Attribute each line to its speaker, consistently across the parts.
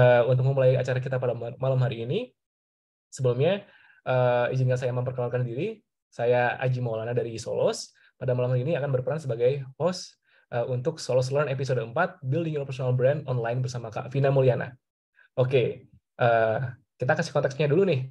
Speaker 1: Untuk memulai acara kita pada malam hari ini, sebelumnya izinkan saya memperkenalkan diri. Saya Aji Maulana dari Solos. Pada malam hari ini akan berperan sebagai host untuk Solos Learn episode 4, Building Your Personal Brand Online bersama Kak Vina Mulyana. Oke, kita kasih konteksnya dulu nih.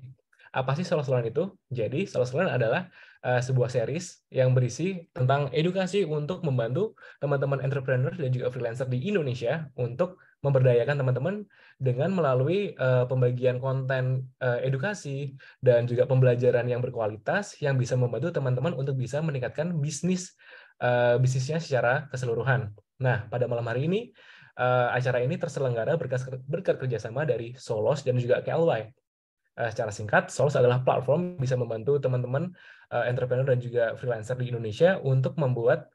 Speaker 1: Apa sih Solos Learn itu? Jadi, Solos Learn adalah sebuah series yang berisi tentang edukasi untuk membantu teman-teman entrepreneur dan juga freelancer di Indonesia untuk memberdayakan teman-teman dengan melalui pembagian konten edukasi dan juga pembelajaran yang berkualitas yang bisa membantu teman-teman untuk bisa meningkatkan bisnisnya secara keseluruhan. Nah, pada malam hari ini acara ini terselenggara berkat kerjasama dari Solos dan juga KLY. Secara singkat, Solos adalah platform bisa membantu teman-teman entrepreneur dan juga freelancer di Indonesia untuk membuat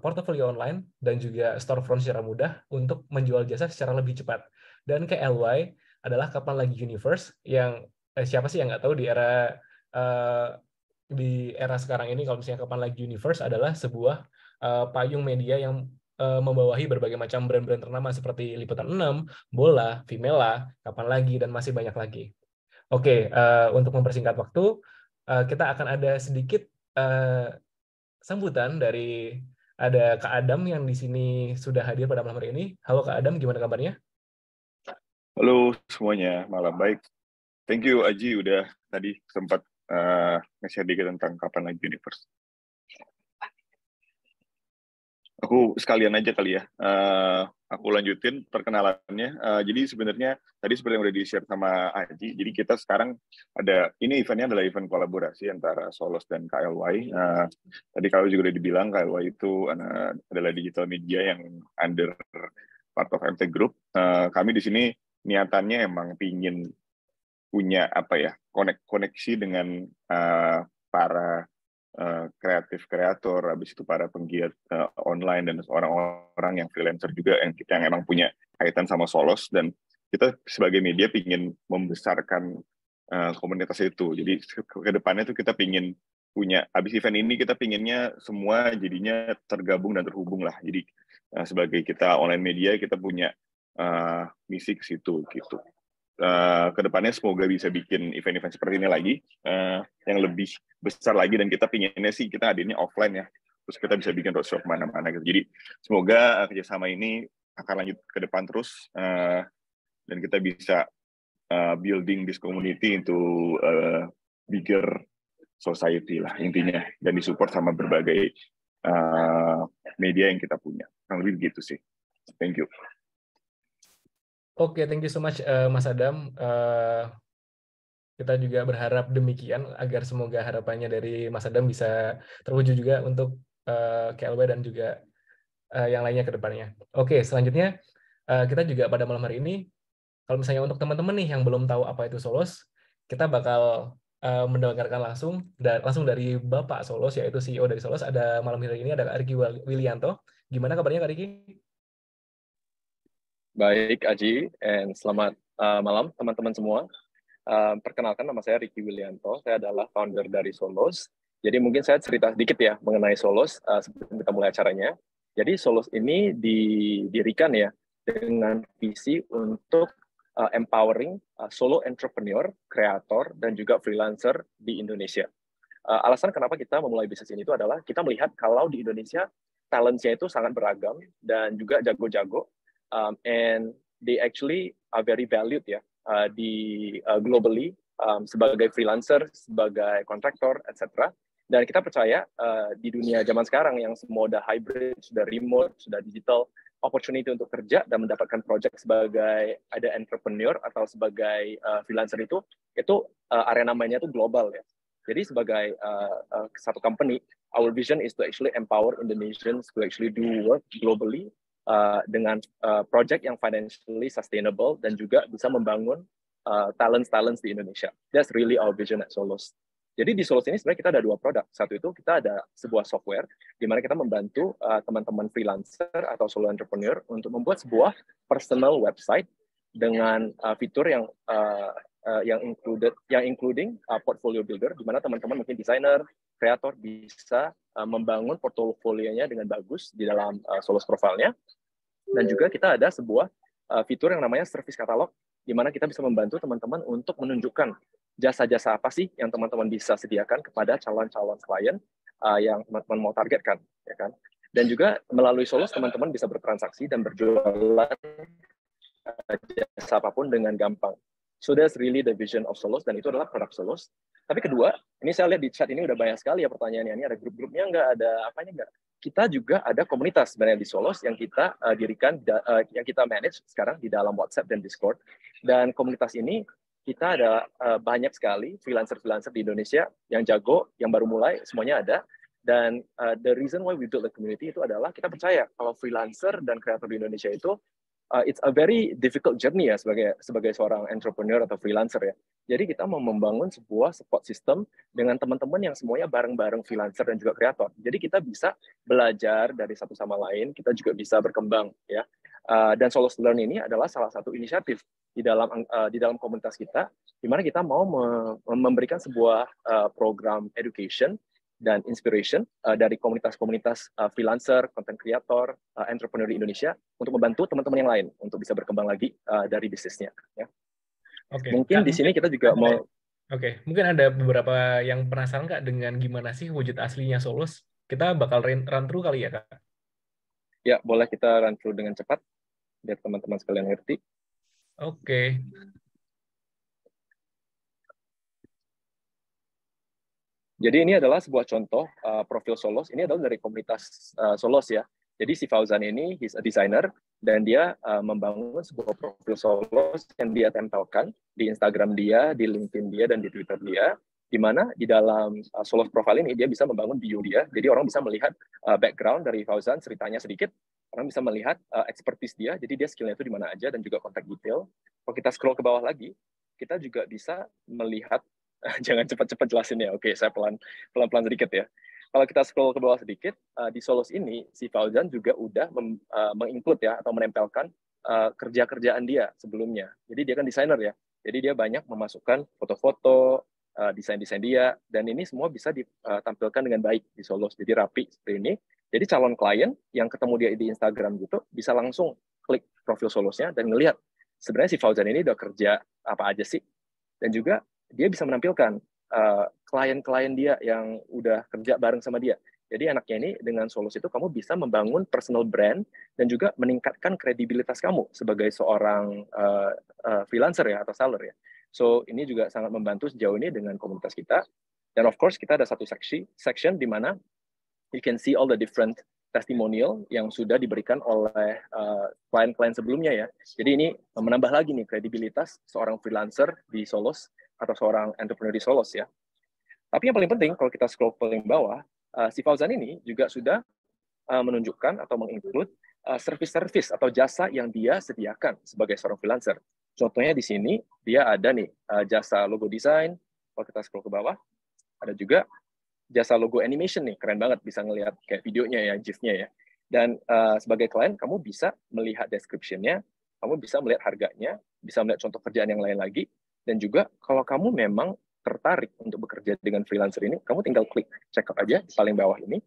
Speaker 1: portofolio online dan juga storefront secara mudah untuk menjual jasa secara lebih cepat. Dan KLY adalah Kapan Lagi Universe yang siapa sih yang nggak tahu di era sekarang ini, kalau misalnya Kapan Lagi Universe adalah sebuah payung media yang membawahi berbagai macam brand-brand ternama seperti Liputan 6, Bola, Vimela, Kapan Lagi, dan masih banyak lagi. Oke, untuk mempersingkat waktu, kita akan ada sedikit sambutan dari ada Kak Adam yang di sini sudah hadir pada malam hari ini. Halo Kak Adam, gimana kabarnya?
Speaker 2: Halo semuanya, malam baik. Thank you Aji udah tadi sempat nge-share dikit tentang Kapan Lagi Universe. Aku sekalian aja kali ya, aku lanjutin perkenalannya. Jadi sebenarnya tadi seperti yang udah di-share sama Aji, jadi kita sekarang ini eventnya adalah event kolaborasi antara Solos dan KLY. Tadi kalau juga udah dibilang KLY itu adalah digital media yang under part of MT Group. Kami di sini niatannya emang pingin punya koneksi dengan para kreatif kreator, habis itu para penggiat online dan orang-orang yang freelancer juga yang emang punya kaitan sama Solos, dan kita sebagai media pingin membesarkan komunitas itu. Jadi ke depannya tuh kita pingin punya, habis event ini kita pinginnya semua jadinya tergabung dan terhubung lah. Jadi sebagai kita online media kita punya misi ke situ gitu. Kedepannya semoga bisa bikin event-event seperti ini lagi yang lebih besar lagi, dan kita pinginnya sih kita hadirnya offline ya, terus kita bisa bikin roadshow kemana-mana gitu. Jadi semoga kerjasama ini akan lanjut ke depan terus, dan kita bisa building this community into bigger society lah intinya, dan disupport sama berbagai media yang kita punya. Kurang lebih begitu sih. Thank you.
Speaker 1: Oke, thank you so much Mas Adam. Kita juga berharap demikian agar semoga harapannya dari Mas Adam bisa terwujud juga untuk KLB dan juga yang lainnya ke depannya. Oke, selanjutnya kita juga pada malam hari ini, kalau misalnya untuk teman-teman nih yang belum tahu apa itu Solos, kita bakal mendengarkan langsung dari Bapak Solos, yaitu CEO dari Solos. Ada malam hari ini ada Kak Riki Willianto. Gimana kabarnya Kak Riki?
Speaker 3: Baik, Aji, and selamat malam teman-teman semua. Perkenalkan, nama saya Riki Willianto, saya adalah founder dari Solos. Jadi mungkin saya cerita sedikit ya mengenai Solos sebelum kita mulai acaranya. Jadi Solos ini didirikan ya dengan visi untuk empowering solo entrepreneur, kreator, dan juga freelancer di Indonesia. Alasan kenapa kita memulai bisnis ini itu adalah kita melihat kalau di Indonesia talentnya itu sangat beragam dan juga jago-jago. And they actually are very valued ya globally sebagai freelancer, sebagai kontraktor, etc. Dan kita percaya di dunia zaman sekarang yang semua udah hybrid, sudah remote, sudah digital, opportunity untuk kerja dan mendapatkan project sebagai ada entrepreneur atau sebagai freelancer itu arena mainnya itu global ya. Jadi sebagai satu company, our vision is to actually empower Indonesians to actually do work globally dengan project yang financially sustainable dan juga bisa membangun talents di Indonesia. That's really our vision at Solos. Jadi di Solos ini sebenarnya kita ada dua produk. Satu itu kita ada sebuah software di mana kita membantu teman-teman freelancer atau solo entrepreneur untuk membuat sebuah personal website dengan fitur yang including portfolio builder, di mana teman-teman mungkin desainer, kreator bisa membangun portofolionya dengan bagus di dalam Solos profile-nya. Dan juga kita ada sebuah fitur yang namanya service catalog, di mana kita bisa membantu teman-teman untuk menunjukkan jasa-jasa apa sih yang teman-teman bisa sediakan kepada calon-calon klien yang teman-teman mau targetkan, ya kan? Dan juga melalui Solos teman-teman bisa bertransaksi dan berjualan jasa apapun dengan gampang. So that's really the vision of Solos, dan itu adalah produk Solos. Tapi kedua, ini saya lihat di chat ini udah banyak sekali ya pertanyaannya. Ini ada grup-grupnya nggak? Ada apanya nggak? Kita juga ada komunitas sebenarnya di Solos yang kita dirikan, yang kita manage sekarang di dalam WhatsApp dan Discord. Dan komunitas ini kita ada banyak sekali freelancer-freelancer di Indonesia yang jago, yang baru mulai, semuanya ada. Dan the reason why we build the community itu adalah kita percaya kalau freelancer dan kreator di Indonesia itu it's a very difficult journey ya sebagai seorang entrepreneur atau freelancer ya. Jadi kita mau membangun sebuah support system dengan teman-teman yang semuanya bareng-bareng freelancer dan juga kreator. Jadi kita bisa belajar dari satu sama lain, kita juga bisa berkembang ya. Dan Solos Learn ini adalah salah satu inisiatif di dalam komunitas kita, di mana kita mau memberikan sebuah program education dan inspiration dari komunitas-komunitas freelancer, content creator, entrepreneur di Indonesia untuk membantu teman-teman yang lain untuk bisa berkembang lagi dari bisnisnya. Ya.
Speaker 1: Oke.
Speaker 3: Mungkin di sini kita juga mau.
Speaker 1: Oke, mungkin ada beberapa yang penasaran Kak dengan gimana sih wujud aslinya Solos. Kita bakal run through kali ya Kak?
Speaker 3: Ya, boleh kita run through dengan cepat biar teman-teman sekalian ngerti.
Speaker 1: Oke.
Speaker 3: Jadi ini adalah sebuah contoh profil Solos. Ini adalah dari komunitas Solos ya. Jadi si Fauzan ini, he's a designer, dan dia membangun sebuah profil Solos yang dia tempelkan di Instagram dia, di LinkedIn dia, dan di Twitter dia. Di mana di dalam Solos profile ini dia bisa membangun bio dia. Jadi orang bisa melihat background dari Fauzan, ceritanya sedikit. Orang bisa melihat expertise dia. Jadi dia skillnya itu di mana aja, dan juga kontak detail. Kalau kita scroll ke bawah lagi, kita juga bisa melihat. Jangan cepat-cepat jelasin ya. Oke, saya pelan-pelan sedikit ya. Kalau kita scroll ke bawah sedikit, di Solos ini, si Fauzan juga udah menginclude ya, atau menempelkan kerja-kerjaan dia sebelumnya. Jadi dia kan desainer ya. Jadi dia banyak memasukkan foto-foto, desain-desain dia, dan ini semua bisa ditampilkan dengan baik di Solos. Jadi rapi seperti ini. Jadi calon klien yang ketemu dia di Instagram gitu, bisa langsung klik profil Solosnya dan ngelihat sebenarnya si Fauzan ini udah kerja apa aja sih. Dan juga dia bisa menampilkan klien-klien dia yang udah kerja bareng sama dia. Jadi anaknya ini dengan Solos itu kamu bisa membangun personal brand dan juga meningkatkan kredibilitas kamu sebagai seorang freelancer ya atau seller ya. So ini juga sangat membantu sejauh ini dengan komunitas kita. Dan of course kita ada satu section di mana you can see all the different testimonial yang sudah diberikan oleh klien-klien sebelumnya ya. Jadi ini menambah lagi nih kredibilitas seorang freelancer di Solos atau seorang entrepreneur di Solos ya. Tapi yang paling penting kalau kita scroll paling bawah, si Fauzan ini juga sudah menunjukkan atau menginclude service-service atau jasa yang dia sediakan sebagai seorang freelancer. Contohnya di sini dia ada nih jasa logo design. Kalau kita scroll ke bawah, ada juga jasa logo animation nih, keren banget bisa ngelihat kayak videonya ya, GIF-nya ya. Dan sebagai klien kamu bisa melihat description-nya, kamu bisa melihat harganya, bisa melihat contoh kerjaan yang lain lagi. Dan juga kalau kamu memang tertarik untuk bekerja dengan freelancer ini, kamu tinggal klik check out aja di paling bawah ini.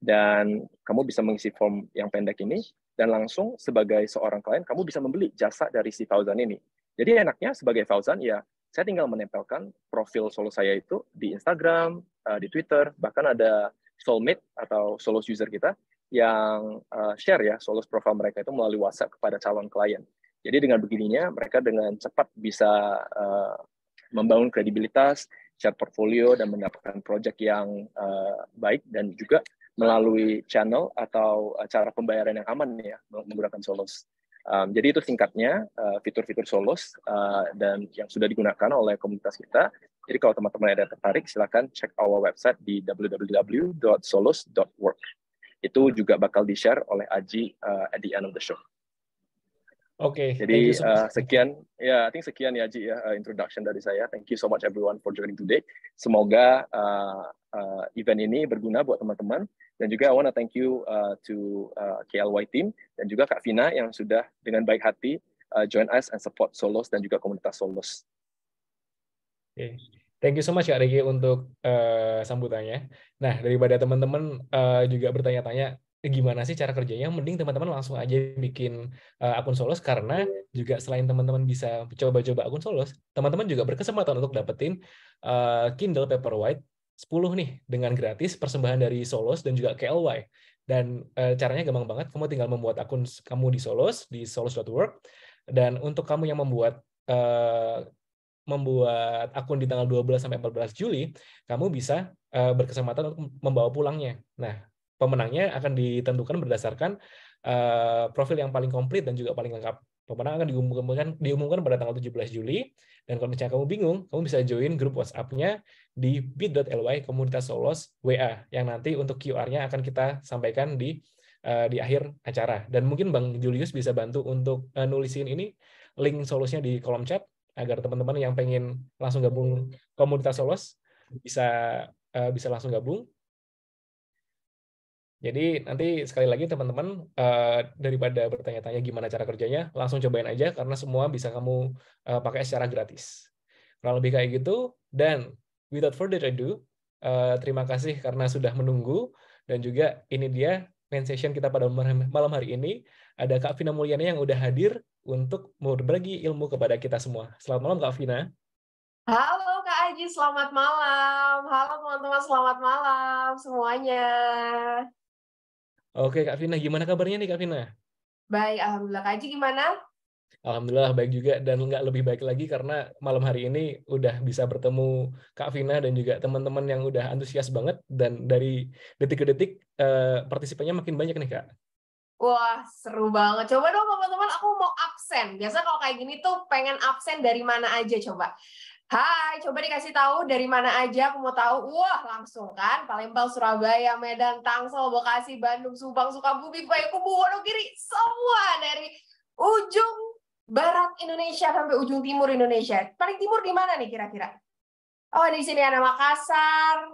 Speaker 3: Dan kamu bisa mengisi form yang pendek ini, dan langsung sebagai seorang klien, kamu bisa membeli jasa dari si Fauzan ini. Jadi enaknya sebagai Fauzan, ya saya tinggal menempelkan profil Solos saya itu di Instagram, di Twitter, bahkan ada Soulmate atau Solos user kita yang share ya Solos profile mereka itu melalui WhatsApp kepada calon klien. Jadi dengan begininya mereka dengan cepat bisa membangun kredibilitas, share portfolio, dan mendapatkan project yang baik, dan juga melalui channel atau cara pembayaran yang aman ya menggunakan Solos. Jadi itu singkatnya fitur-fitur Solos dan yang sudah digunakan oleh komunitas kita. Jadi kalau teman-teman ada tertarik, silakan cek our website di www.solos.work. Itu juga bakal di-share oleh Aji at the end of the show.
Speaker 1: Oke,
Speaker 3: jadi sekian ya, I think sekian ya Ji ya introduction dari saya. Thank you so much everyone for joining today. Semoga event ini berguna buat teman-teman, dan juga I want to thank you to KLY team dan juga Kak Vina yang sudah dengan baik hati join us and support Solos dan juga komunitas Solos.
Speaker 1: Oke. Thank you so much Kak Riki untuk sambutannya. Nah, daripada teman-teman juga bertanya-tanya gimana sih cara kerjanya, mending teman-teman langsung aja bikin akun Solos, karena juga selain teman-teman bisa coba-coba akun Solos, teman-teman juga berkesempatan untuk dapetin Kindle Paperwhite 10 nih dengan gratis persembahan dari Solos dan juga KLY. Dan caranya gampang banget, kamu tinggal membuat akun kamu di solos.work, dan untuk kamu yang membuat akun di tanggal 12 sampai 14 Juli, kamu bisa berkesempatan untuk membawa pulangnya. Nah, pemenangnya akan ditentukan berdasarkan profil yang paling komplit dan juga paling lengkap. Pemenang akan diumumkan pada tanggal 17 Juli, dan kalau misalnya kamu bingung, kamu bisa join grup WhatsApp-nya di bit.ly komunitas Solos WA, yang nanti untuk QR-nya akan kita sampaikan di akhir acara. Dan mungkin Bang Julius bisa bantu untuk nulisin ini, link Solosnya di kolom chat, agar teman-teman yang pengen langsung gabung komunitas Solos bisa langsung gabung. Jadi nanti sekali lagi teman-teman, daripada bertanya-tanya gimana cara kerjanya, langsung cobain aja, karena semua bisa kamu pakai secara gratis. Kurang lebih kayak gitu. Dan without further ado, terima kasih karena sudah menunggu, dan juga ini dia main session kita pada malam hari ini. Ada Kak Vina Mulyana yang udah hadir untuk berbagi ilmu kepada kita semua. Selamat malam Kak Vina.
Speaker 4: Halo Kak Aji, selamat malam. Halo teman-teman, selamat malam semuanya.
Speaker 1: Oke Kak Vina, gimana kabarnya nih Kak Vina?
Speaker 4: Baik, alhamdulillah. Kak Aji gimana?
Speaker 1: Alhamdulillah baik juga, dan nggak lebih baik lagi karena malam hari ini udah bisa bertemu Kak Vina dan juga teman-teman yang udah antusias banget, dan dari detik ke detik partisipannya makin banyak nih Kak.
Speaker 4: Wah, seru banget. Coba dong teman-teman, aku mau absen. Biasa kalau kayak gini tuh pengen absen dari mana aja coba. Hai, coba dikasih tahu dari mana aja, aku mau tahu. Wah, langsung kan. Palembang, Surabaya, Medan, Tangsel, Bekasi, Bandung, Subang, Sukabumi, Payakumbuh, Wonogiri, semua dari ujung barat Indonesia sampai ujung timur Indonesia. Paling timur di mana nih kira-kira? Oh, di sini ada Makassar.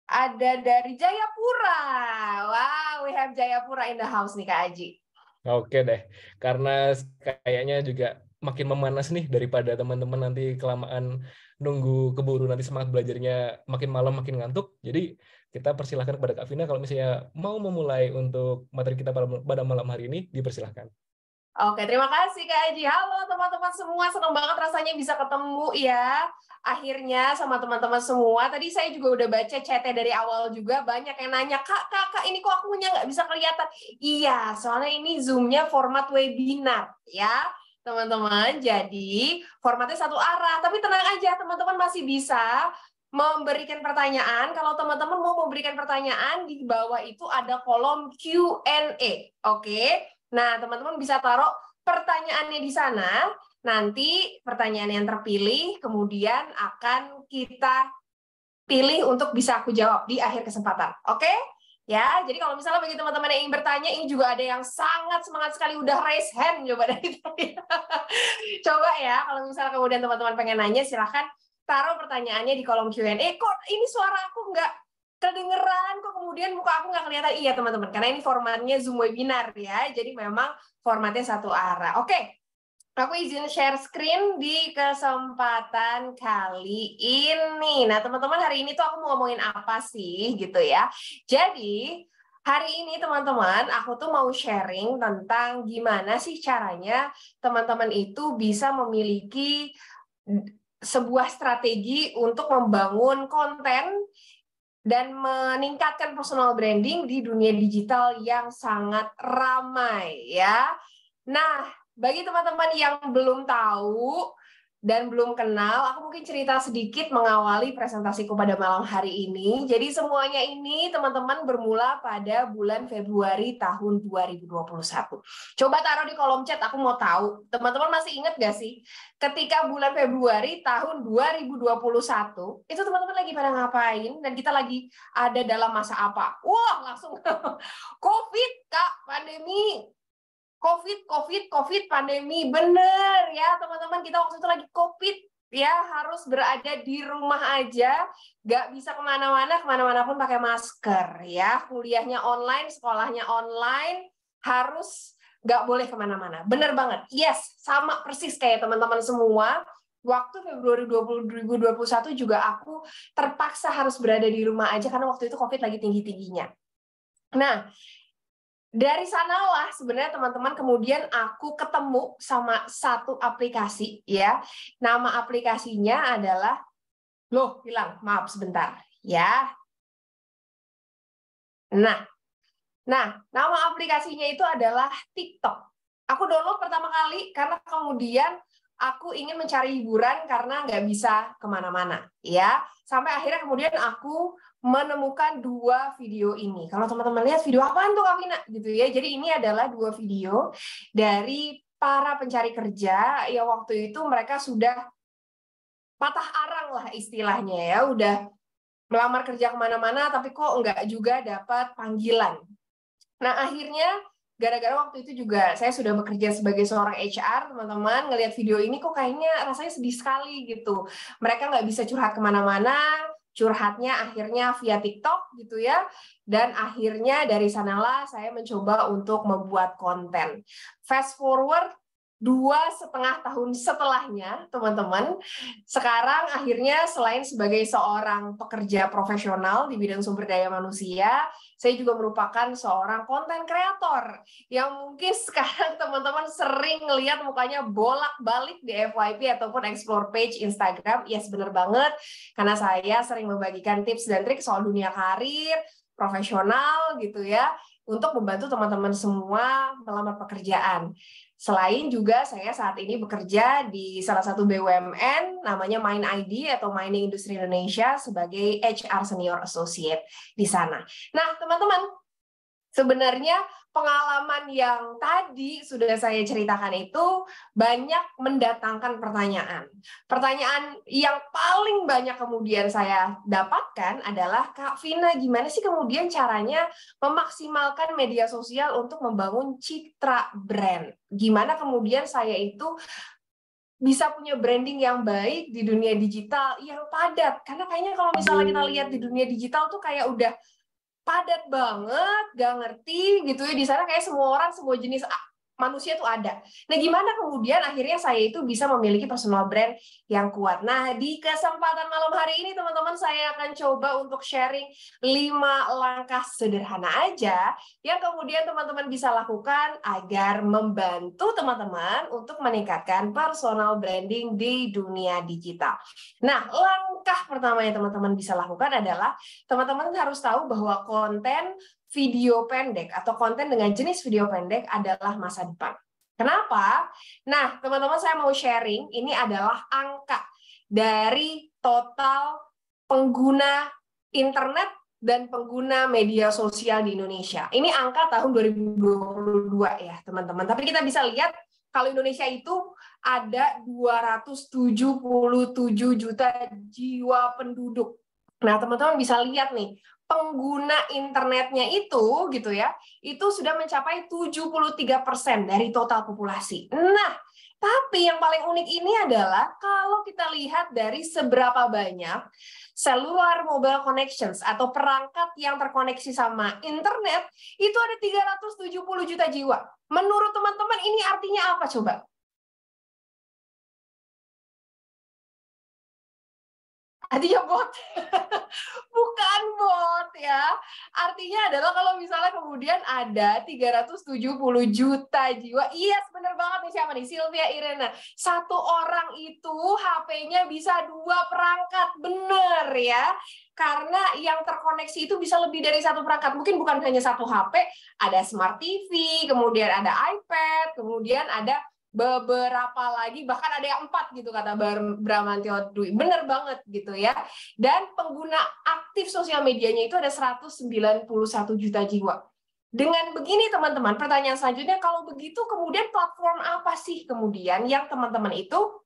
Speaker 4: Ada dari Jayapura. Wow, we have Jayapura in the house nih Kak Aji.
Speaker 1: Oke deh, karena kayaknya juga makin memanas nih, daripada teman-teman nanti kelamaan nunggu keburu nanti semangat belajarnya makin malam makin ngantuk. Jadi kita persilahkan kepada Kak Vina kalau misalnya mau memulai untuk materi kita pada malam hari ini, dipersilahkan.
Speaker 4: Oke, terima kasih Kak Aji. Halo teman-teman semua, senang banget rasanya bisa ketemu ya. Akhirnya sama teman-teman semua. Tadi saya juga udah baca chatnya dari awal juga, banyak yang nanya, Kak, ini kok akunya nggak bisa kelihatan? Iya, soalnya ini Zoom-nya format webinar ya, teman-teman. Jadi formatnya satu arah, tapi tenang aja, teman-teman masih bisa memberikan pertanyaan. Kalau teman-teman mau memberikan pertanyaan, di bawah itu ada kolom Q&A. Oke? Nah, teman-teman bisa taruh pertanyaannya di sana. Nanti pertanyaan yang terpilih kemudian akan kita pilih untuk bisa aku jawab di akhir kesempatan. Oke? Ya, jadi kalau misalnya bagi teman-teman yang ingin bertanya, ini juga ada yang sangat semangat sekali udah raise hand coba dari tadi. Coba ya, kalau misalnya kemudian teman-teman pengen nanya, silahkan taruh pertanyaannya di kolom Q&A. Kok ini suara aku nggak kedengeran, kok kemudian muka aku nggak kelihatan? Iya teman-teman, karena ini formatnya Zoom webinar ya, jadi memang formatnya satu arah. Oke, aku izin share screen di kesempatan kali ini. Nah teman-teman, hari ini tuh aku mau ngomongin apa sih gitu ya. Jadi hari ini teman-teman, aku tuh mau sharing tentang gimana sih caranya teman-teman itu bisa memiliki sebuah strategi untuk membangun konten dan meningkatkan personal branding di dunia digital yang sangat ramai ya. Nah, bagi teman-teman yang belum tahu dan belum kenal, aku mungkin cerita sedikit mengawali presentasiku pada malam hari ini. Jadi semuanya ini teman-teman bermula pada bulan Februari tahun 2021. Coba taruh di kolom chat, aku mau tahu. Teman-teman masih ingat gak sih ketika bulan Februari tahun 2021, itu teman-teman lagi pada ngapain dan kita lagi ada dalam masa apa? Wah, langsung COVID, Kak, pandemi. COVID, pandemi, bener ya teman-teman, kita waktu itu lagi COVID ya, harus berada di rumah aja, nggak bisa kemana-mana pun pakai masker ya, kuliahnya online, sekolahnya online, harus nggak boleh kemana-mana, bener banget, yes, sama persis kayak teman-teman semua. Waktu Februari 2021 juga aku terpaksa harus berada di rumah aja karena waktu itu COVID lagi tinggi-tingginya. Nah, dari sanalah sebenarnya teman-teman kemudian aku ketemu sama satu aplikasi ya. Nama aplikasinya adalah, loh hilang, maaf sebentar ya. Nah, nama aplikasinya itu adalah TikTok. Aku download pertama kali karena kemudian aku ingin mencari hiburan karena nggak bisa kemana-mana, ya. Sampai akhirnya kemudian aku menemukan 2 video ini. Kalau teman-teman lihat video apaan tuh Kak Vina? Gitu ya. Jadi ini adalah 2 video dari para pencari kerja yang waktu itu mereka sudah patah arang lah istilahnya ya, udah melamar kerja kemana-mana tapi kok nggak juga dapat panggilan. Nah, akhirnya gara-gara waktu itu juga saya sudah bekerja sebagai seorang HR, teman-teman, ngelihat video ini kok kayaknya rasanya sedih sekali gitu. Mereka nggak bisa curhat kemana-mana, curhatnya akhirnya via TikTok gitu ya. Dan akhirnya dari sanalah saya mencoba untuk membuat konten. Fast forward 2,5 tahun setelahnya, teman-teman, sekarang akhirnya selain sebagai seorang pekerja profesional di bidang sumber daya manusia, saya juga merupakan seorang konten kreator yang mungkin sekarang teman-teman sering ngelihat mukanya bolak-balik di FYP ataupun explore page Instagram. Yes, benar banget, karena saya sering membagikan tips dan trik soal dunia karir, profesional gitu ya, untuk membantu teman-teman semua melamar pekerjaan. Selain juga saya saat ini bekerja di salah satu BUMN namanya Mind ID atau Mining Industri Indonesia sebagai HR Senior Associate di sana. Nah, teman-teman, sebenarnya pengalaman yang tadi sudah saya ceritakan itu banyak mendatangkan pertanyaan. Pertanyaan yang paling banyak kemudian saya dapatkan adalah, Kak Vina, gimana sih kemudian caranya memaksimalkan media sosial untuk membangun citra brand? Gimana kemudian saya itu bisa punya branding yang baik di dunia digital yang padat? Karena kayaknya kalau misalnya kita lihat di dunia digital tuh kayak udah padat banget, gak ngerti gitu ya, di sana kayak semua orang, semua jenis manusia tuh ada. Nah, gimana kemudian akhirnya saya itu bisa memiliki personal brand yang kuat. Nah, di kesempatan malam hari ini teman-teman, saya akan coba untuk sharing 5 langkah sederhana aja yang kemudian teman-teman bisa lakukan agar membantu teman-teman untuk meningkatkan personal branding di dunia digital. Nah, langkah pertama yang teman-teman bisa lakukan adalah teman-teman harus tahu bahwa konten video pendek atau konten dengan jenis video pendek adalah masa depan. Kenapa? Nah, teman-teman, saya mau sharing, ini adalah angka dari total pengguna internet dan pengguna media sosial di Indonesia. Ini angka tahun 2022 ya, teman-teman. Tapi kita bisa lihat kalau Indonesia itu ada 277 juta jiwa penduduk. Nah, teman-teman bisa lihat nih, pengguna internetnya itu gitu ya, itu sudah mencapai 73% dari total populasi. Nah, tapi yang paling unik ini adalah kalau kita lihat dari seberapa banyak cellular mobile connections atau perangkat yang terkoneksi sama internet, itu ada 370 juta jiwa. Menurut teman-teman ini artinya apa coba? Artinya bot. Bukan bot ya. Artinya adalah kalau misalnya kemudian ada 370 juta jiwa. Iya, benar banget nih, siapa nih? Sylvia Irena. Satu orang itu HP-nya bisa 2 perangkat. Bener ya. Karena yang terkoneksi itu bisa lebih dari 1 perangkat. Mungkin bukan hanya 1 HP, ada smart TV, kemudian ada iPad, kemudian ada beberapa lagi, bahkan ada yang 4 gitu kata Bramantio Dwi. Bener banget gitu ya. Dan pengguna aktif sosial medianya itu ada 191 juta jiwa. Dengan begini teman-teman, pertanyaan selanjutnya, kalau begitu kemudian platform apa sih kemudian yang teman-teman itu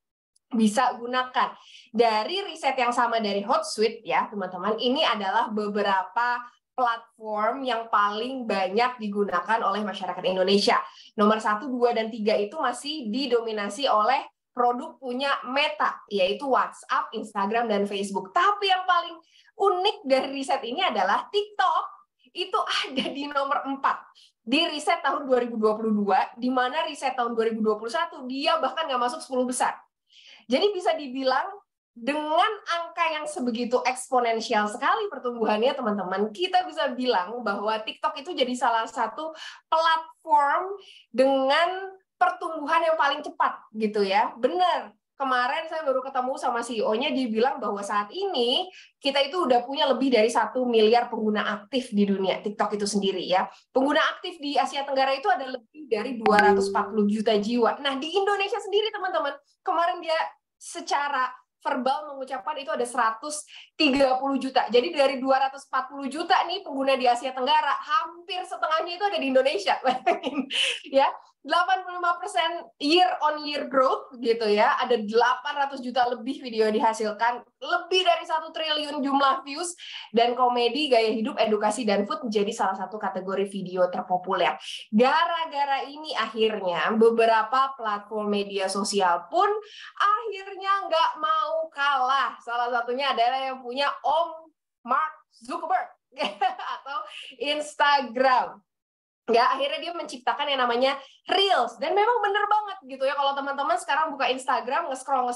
Speaker 4: bisa gunakan? Dari riset yang sama dari Hootsuite ya teman-teman, ini adalah beberapa platform yang paling banyak digunakan oleh masyarakat Indonesia. Nomor 1, 2, dan 3 itu masih didominasi oleh produk punya Meta, yaitu WhatsApp, Instagram, dan Facebook. Tapi yang paling unik dari riset ini adalah TikTok itu ada di nomor 4 di riset tahun 2022, di mana riset tahun 2021 dia bahkan nggak masuk 10 besar. Jadi bisa dibilang dengan angka yang sebegitu eksponensial sekali pertumbuhannya, teman-teman, kita bisa bilang bahwa TikTok itu jadi salah satu platform dengan pertumbuhan yang paling cepat gitu ya. Benar. Kemarin saya baru ketemu sama CEO-nya, dia bilang bahwa saat ini kita itu udah punya lebih dari 1 miliar pengguna aktif di dunia TikTok itu sendiri ya. Pengguna aktif di Asia Tenggara itu ada lebih dari 240 juta jiwa. Nah, di Indonesia sendiri, teman-teman, kemarin dia secara verbal mengucapkan itu ada 130 juta. Jadi dari 240 juta nih pengguna di Asia Tenggara, hampir setengahnya itu ada di Indonesia. Ya, 85% year on year growth gitu ya. Ada 800 juta lebih video yang dihasilkan, lebih dari 1 triliun jumlah views, dan komedi, gaya hidup, edukasi, dan food menjadi salah satu kategori video terpopuler. Gara-gara ini akhirnya beberapa platform media sosial pun akhirnya nggak mau kalah. Salah satunya adalah yang punya Om Mark Zuckerberg atau Instagram. Ya, akhirnya dia menciptakan yang namanya Reels. Dan memang bener banget gitu ya, kalau teman-teman sekarang buka Instagram, nge-scroll,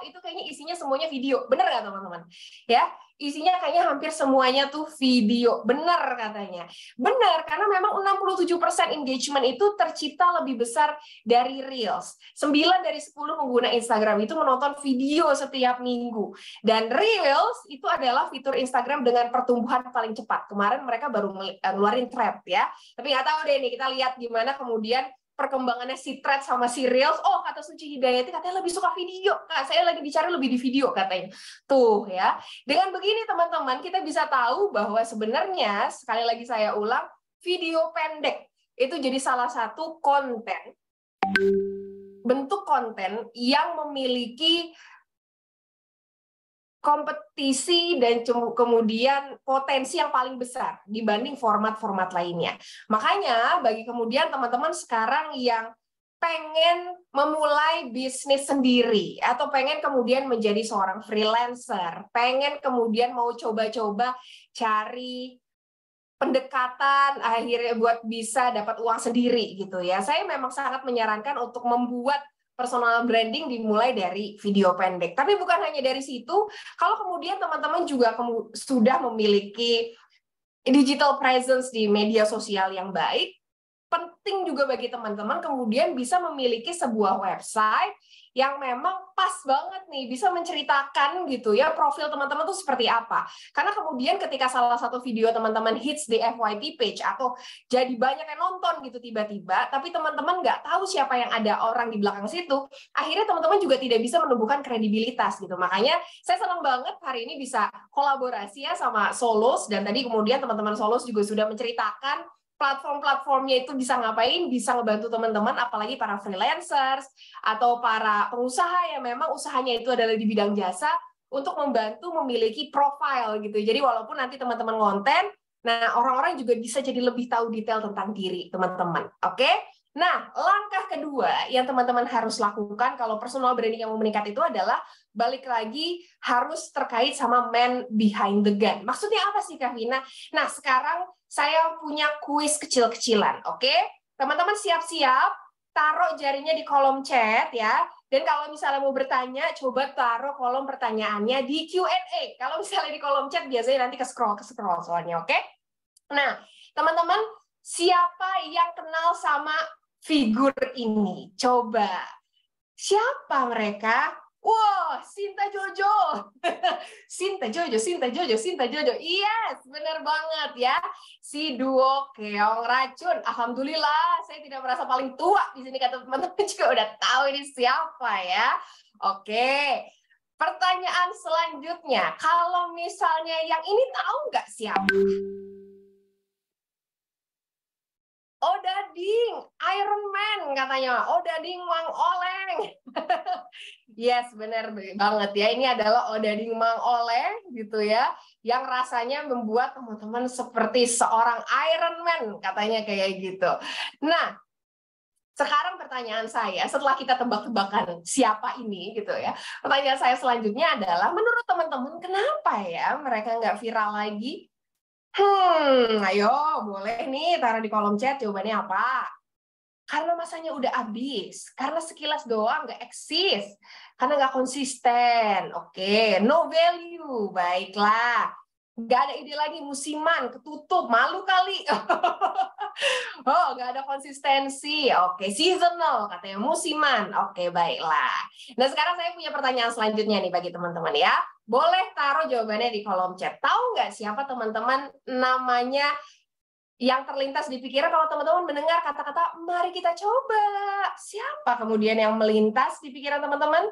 Speaker 4: itu kayaknya isinya semuanya video. Bener nggak, teman-teman? Ya, isinya kayaknya hampir semuanya tuh video. Bener katanya. Bener, karena memang 67% engagement itu tercipta lebih besar dari Reels. 9 dari 10 pengguna Instagram itu menonton video setiap minggu. Dan Reels itu adalah fitur Instagram dengan pertumbuhan paling cepat. Kemarin mereka baru ngeluarin thread ya. Tapi nggak tahu deh nih, kita lihat gimana kemudian perkembangannya si thread sama si Reels. Oh, kata Suci Hidayati katanya lebih suka video. Kak, saya lagi dicari lebih di video katanya. Tuh ya. Dengan begini teman-teman, kita bisa tahu bahwa sebenarnya, sekali lagi saya ulang, video pendek itu jadi salah satu konten, bentuk konten yang memiliki kompetisi dan kemudian potensi yang paling besar dibanding format-format lainnya. Makanya bagi kemudian teman-teman sekarang yang pengen memulai bisnis sendiri atau pengen kemudian menjadi seorang freelancer, pengen kemudian mau coba-coba cari pendekatan akhirnya buat bisa dapat uang sendiri gitu ya. Saya memang sangat menyarankan untuk membuat personal branding dimulai dari video pendek. Tapi bukan hanya dari situ, kalau kemudian teman-teman juga sudah memiliki digital presence di media sosial yang baik, penting juga bagi teman-teman kemudian bisa memiliki sebuah website yang memang pas banget nih, bisa menceritakan gitu ya profil teman-teman tuh seperti apa. Karena kemudian ketika salah satu video teman-teman hits di FYP page atau jadi banyak yang nonton gitu tiba-tiba, tapi teman-teman nggak tahu siapa yang ada orang di belakang situ, akhirnya teman-teman juga tidak bisa menumbuhkan kredibilitas gitu. Makanya saya senang banget hari ini bisa kolaborasi ya sama Solos, dan tadi kemudian teman-teman Solos juga sudah menceritakan platform-platformnya itu bisa ngapain, bisa ngebantu teman-teman, apalagi para freelancers atau para pengusaha yang memang usahanya itu adalah di bidang jasa, untuk membantu memiliki profile gitu. Jadi walaupun nanti teman-teman konten, nah orang-orang juga bisa jadi lebih tahu detail tentang diri teman-teman. Oke? Nah, langkah kedua yang teman-teman harus lakukan kalau personal branding yang mau meningkat itu adalah balik lagi harus terkait sama man behind the gun. Maksudnya apa sih, Kak Vina? Nah, sekarang saya punya kuis kecil-kecilan, oke? Teman-teman siap-siap, taruh jarinya di kolom chat ya. Dan kalau misalnya mau bertanya, coba taruh kolom pertanyaannya di Q&A. Kalau misalnya di kolom chat, biasanya nanti ke-scroll soalnya, oke? Nah, teman-teman, siapa yang kenal sama figur ini? Coba. Siapa mereka? Wow, Sinta Jojo. Sinta Jojo. Yes, benar banget ya. Si duo Keong Racun. Alhamdulillah, saya tidak merasa paling tua di sini, kata teman-teman juga udah tahu ini siapa ya. Oke. Pertanyaan selanjutnya, kalau misalnya yang ini tahu nggak siapa? Odading, Iron Man katanya. Odading Mang Oleng. Yes, benar banget ya. Ini adalah Odading Mang Oleng gitu ya. Yang rasanya membuat teman-teman seperti seorang Iron Man katanya kayak gitu. Nah, sekarang pertanyaan saya, setelah kita tebak-tebakan siapa ini gitu ya, pertanyaan saya selanjutnya adalah, menurut teman-teman kenapa ya mereka nggak viral lagi? Ayo boleh nih taruh di kolom chat jawabannya apa. Karena masanya udah habis, karena sekilas doang nggak eksis, Karena nggak konsisten. Oke, no value. Baiklah. Nggak ada ide lagi, musiman, ketutup, malu kali. Oh, nggak ada konsistensi. Oke, seasonal, katanya musiman. Oke, baiklah. Nah, sekarang saya punya pertanyaan selanjutnya nih bagi teman-teman ya. Boleh taruh jawabannya di kolom chat. Tahu nggak siapa teman-teman namanya yang terlintas di pikiran kalau teman-teman mendengar kata-kata mari kita coba? Siapa kemudian yang melintas di pikiran teman-teman?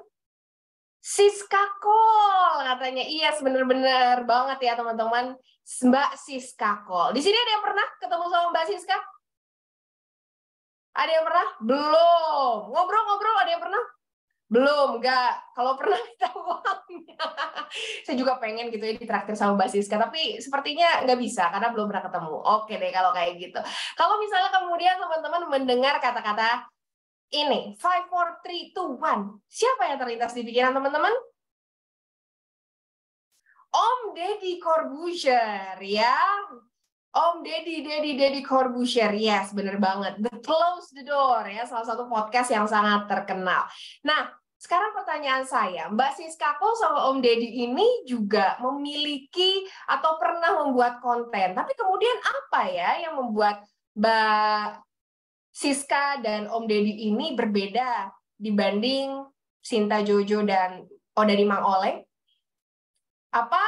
Speaker 4: Siska Kol katanya. Iya, bener-bener banget ya teman-teman. Mbak Siska Kol. Di sini ada yang pernah ketemu sama Mbak Siska? Ada yang pernah? Belum. Ngobrol-ngobrol ada yang pernah? Belum, enggak. Kalau pernah kita uangnya. Saya juga pengen gitu ya ditraktir sama Mbak Siska, tapi sepertinya nggak bisa karena belum pernah ketemu. Oke deh kalau kayak gitu. Kalau misalnya kemudian teman-teman mendengar kata-kata ini, 5, 4, 3, 2, 1. Siapa yang terlintas di pikiran teman-teman? Om Deddy Corbuzier, ya. Om Deddy Corbuzier, yes, bener banget. The Close the Door, ya, salah satu podcast yang sangat terkenal. Nah, sekarang pertanyaan saya, Mbak Siska Kol sama Om Deddy ini juga memiliki atau pernah membuat konten, tapi kemudian apa ya yang membuat Mbak Siska dan Om Deddy ini berbeda dibanding Sinta Jojo dan dari Mang Oleng? Apa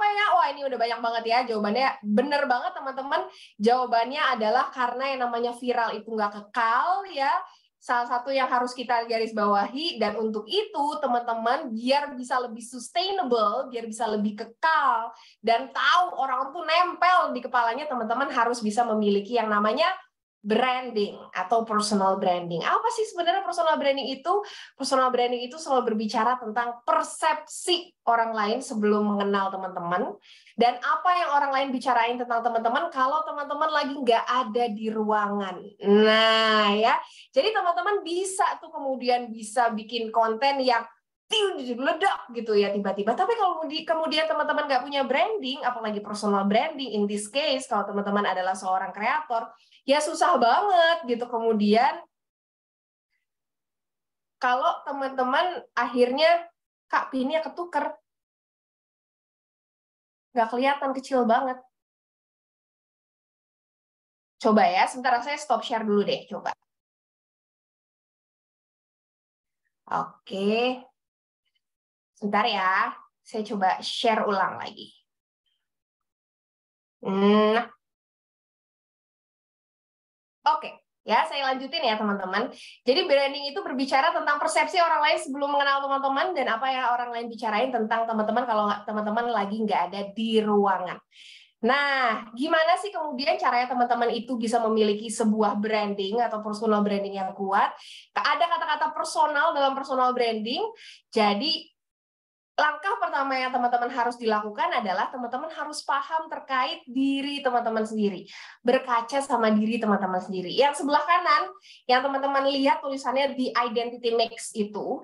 Speaker 4: ya? Wah, ini udah banyak banget ya jawabannya. Bener banget teman-teman. Jawabannya adalah karena yang namanya viral itu nggak kekal ya. Salah satu yang harus kita garis bawahi, dan untuk itu teman-teman biar bisa lebih sustainable, biar bisa lebih kekal dan tahu orang tuh nempel di kepalanya, teman-teman harus bisa memiliki yang namanya branding atau personal branding. Apa sih sebenarnya personal branding itu? Personal branding itu selalu berbicara tentang persepsi orang lain sebelum mengenal teman-teman, dan apa yang orang lain bicarain tentang teman-teman kalau teman-teman lagi nggak ada di ruangan. Nah ya, jadi teman-teman bisa tuh kemudian bisa bikin konten yang ledak gitu ya tiba-tiba. Tapi kalau kemudian teman-teman nggak punya branding, apalagi personal branding, in this case kalau teman-teman adalah seorang kreator, ya susah banget gitu. Kemudian kalau teman-teman akhirnya Kak pinnya ketuker, nggak kelihatan, kecil banget. Coba ya, sebentar saya stop share dulu deh, coba. Oke. Sebentar ya, saya coba share ulang lagi. Nah, oke. Ya, saya lanjutin ya teman-teman. Jadi branding itu berbicara tentang persepsi orang lain sebelum mengenal teman-teman, dan apa yang orang lain bicarain tentang teman-teman kalau teman-teman lagi nggak ada di ruangan. Nah, gimana sih kemudian caranya teman-teman itu bisa memiliki sebuah branding atau personal branding yang kuat? Ada kata-kata personal dalam personal branding. Jadi langkah pertama yang teman-teman harus dilakukan adalah teman-teman harus paham terkait diri teman-teman sendiri. Berkaca sama diri teman-teman sendiri. Yang sebelah kanan, yang teman-teman lihat tulisannya The Identity Mix itu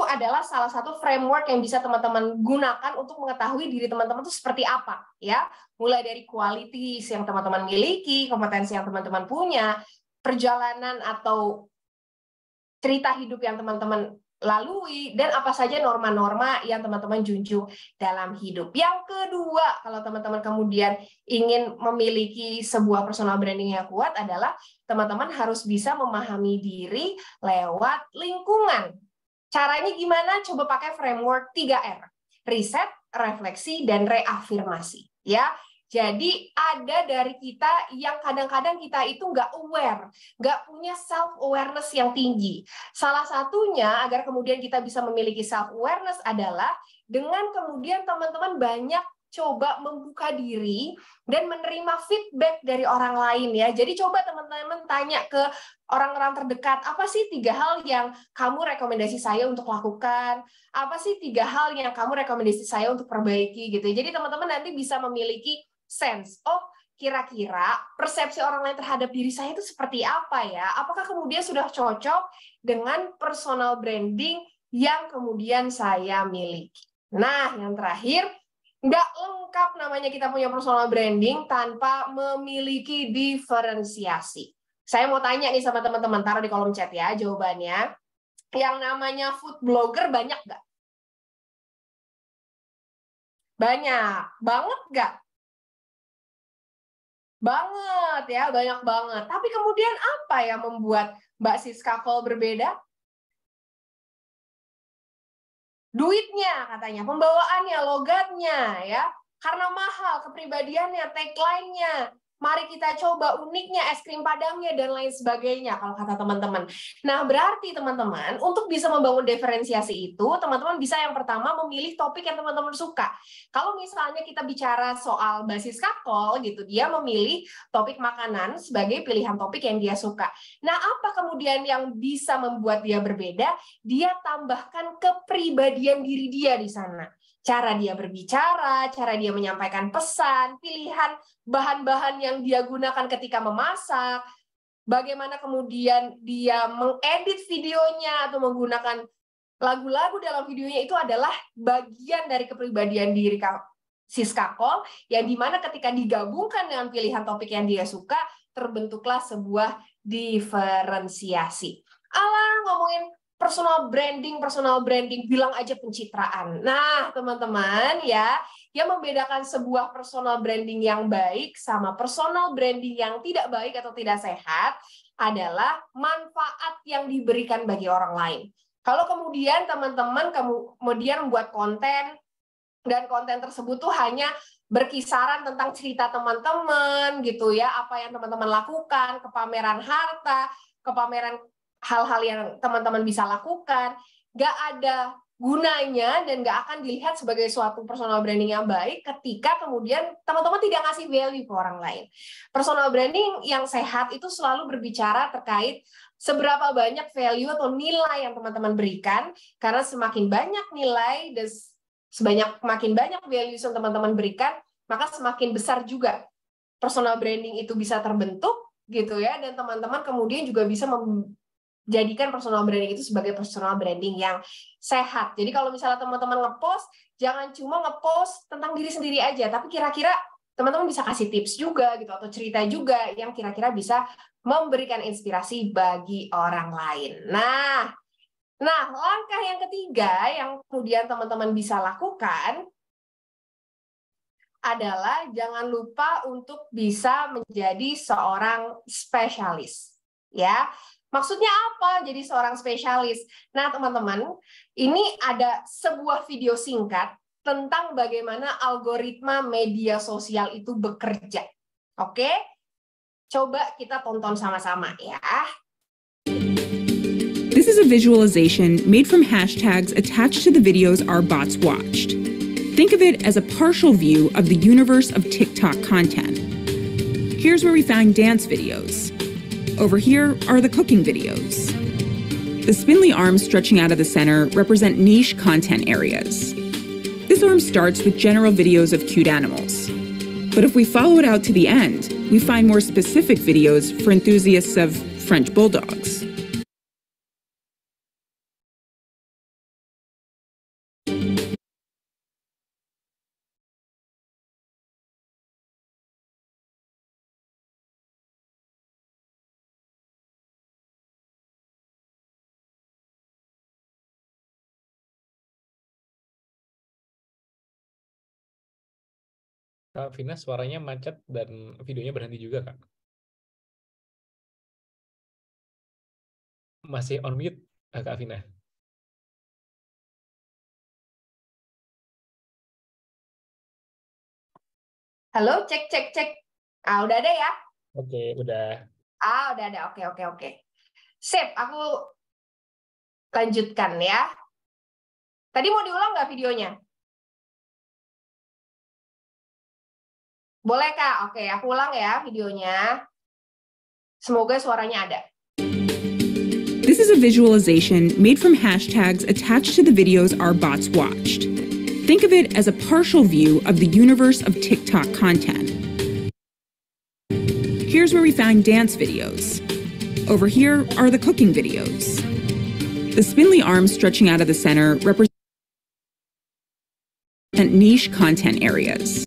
Speaker 4: adalah salah satu framework yang bisa teman-teman gunakan untuk mengetahui diri teman-teman itu seperti apa. Ya, mulai dari qualities yang teman-teman miliki, kompetensi yang teman-teman punya, perjalanan atau cerita hidup yang teman-teman lalui, dan apa saja norma-norma yang teman-teman junjung dalam hidup. Yang kedua, kalau teman-teman kemudian ingin memiliki sebuah personal branding yang kuat adalah teman-teman harus bisa memahami diri lewat lingkungan. Caranya gimana? Coba pakai framework 3R. Riset, refleksi, dan reafirmasi. Ya. Jadi ada dari kita yang kadang-kadang kita itu nggak aware, nggak punya self-awareness yang tinggi. Salah satunya agar kemudian kita bisa memiliki self-awareness adalah dengan kemudian teman-teman banyak coba membuka diri dan menerima feedback dari orang lain ya. Jadi coba teman-teman tanya ke orang-orang terdekat, apa sih 3 hal yang kamu rekomendasi saya untuk lakukan? Apa sih 3 hal yang kamu rekomendasi saya untuk perbaiki gitu. Jadi teman-teman nanti bisa memiliki sense, oh kira-kira persepsi orang lain terhadap diri saya itu seperti apa ya? Apakah kemudian sudah cocok dengan personal branding yang kemudian saya miliki? Nah, yang terakhir, nggak lengkap namanya kita punya personal branding tanpa memiliki diferensiasi. Saya mau tanya nih sama teman-teman, taruh di kolom chat ya jawabannya. Yang namanya food blogger banyak nggak? Banyak. Banget nggak? Banget ya, banyak banget. Tapi kemudian apa yang membuat Mbak Siska Cole berbeda? Duitnya katanya, pembawaannya, logatnya ya. Karena mahal, kepribadiannya, tagline-nya. Mari kita coba uniknya, es krim padangnya, dan lain sebagainya, kalau kata teman-teman. Nah, berarti teman-teman, untuk bisa membangun diferensiasi itu, teman-teman bisa yang pertama memilih topik yang teman-teman suka. Kalau misalnya kita bicara soal basis kakol, gitu, dia memilih topik makanan sebagai pilihan topik yang dia suka. Nah, apa kemudian yang bisa membuat dia berbeda? Dia tambahkan kepribadian diri dia di sana. Cara dia berbicara, cara dia menyampaikan pesan, pilihan bahan-bahan yang dia gunakan ketika memasak, bagaimana kemudian dia mengedit videonya atau menggunakan lagu-lagu dalam videonya, itu adalah bagian dari kepribadian diri Siska Cole, yang dimana ketika digabungkan dengan pilihan topik yang dia suka, terbentuklah sebuah diferensiasi. Alah, ngomongin personal branding, bilang aja pencitraan. Nah, teman-teman ya, yang membedakan sebuah personal branding yang baik sama personal branding yang tidak baik atau tidak sehat adalah manfaat yang diberikan bagi orang lain. Kalau kemudian teman-teman kemudian membuat konten, dan konten tersebut tuh hanya berkisaran tentang cerita teman-teman gitu ya, apa yang teman-teman lakukan, kepameran harta, kepameran hal-hal yang teman-teman bisa lakukan, nggak ada gunanya dan nggak akan dilihat sebagai suatu personal branding yang baik ketika kemudian teman-teman tidak ngasih value ke orang lain. Personal branding yang sehat itu selalu berbicara terkait seberapa banyak value atau nilai yang teman-teman berikan, karena semakin banyak nilai dan makin banyak value yang teman-teman berikan, maka semakin besar juga personal branding itu bisa terbentuk gitu ya, dan teman-teman kemudian juga bisa jadikan personal branding itu sebagai personal branding yang sehat. Jadi kalau misalnya teman-teman ngepost, jangan cuma ngepost tentang diri sendiri aja, tapi kira-kira teman-teman bisa kasih tips juga gitu, atau cerita juga yang kira-kira bisa memberikan inspirasi bagi orang lain. Nah, langkah yang ketiga yang kemudian teman-teman bisa lakukan adalah jangan lupa untuk bisa menjadi seorang spesialis. Ya, maksudnya apa jadi seorang spesialis? Nah, teman-teman, ini ada sebuah video singkat tentang bagaimana algoritma media sosial itu bekerja. Oke? Coba kita tonton sama-sama ya.
Speaker 5: This is a visualization made from hashtags attached to the videos our bots watched. Think of it as a partial view of the universe of TikTok content. Here's where we found dance videos. Over here are the cooking videos. The spindly arms stretching out of the center represent niche content areas. This arm starts with general videos of cute animals. But if we follow it out to the end, we find more specific videos for enthusiasts of French bulldogs.
Speaker 1: Kak Vina, suaranya macet dan videonya berhenti juga, Kak. Masih on mute, Kak Vina.
Speaker 4: Halo, cek. Udah ada ya?
Speaker 1: Oke, udah.
Speaker 4: Udah ada. Oke. Sip, aku lanjutkan ya. Tadi mau diulang nggak videonya? Boleh, Kak? Oke, aku ulang ya videonya. Semoga suaranya ada.
Speaker 5: This is a visualization made from hashtags attached to the videos our bots watched. Think of it as a partial view of the universe of TikTok content. Here's where we found dance videos. Over here are the cooking videos. The spindly arms stretching out of the center represent niche content areas.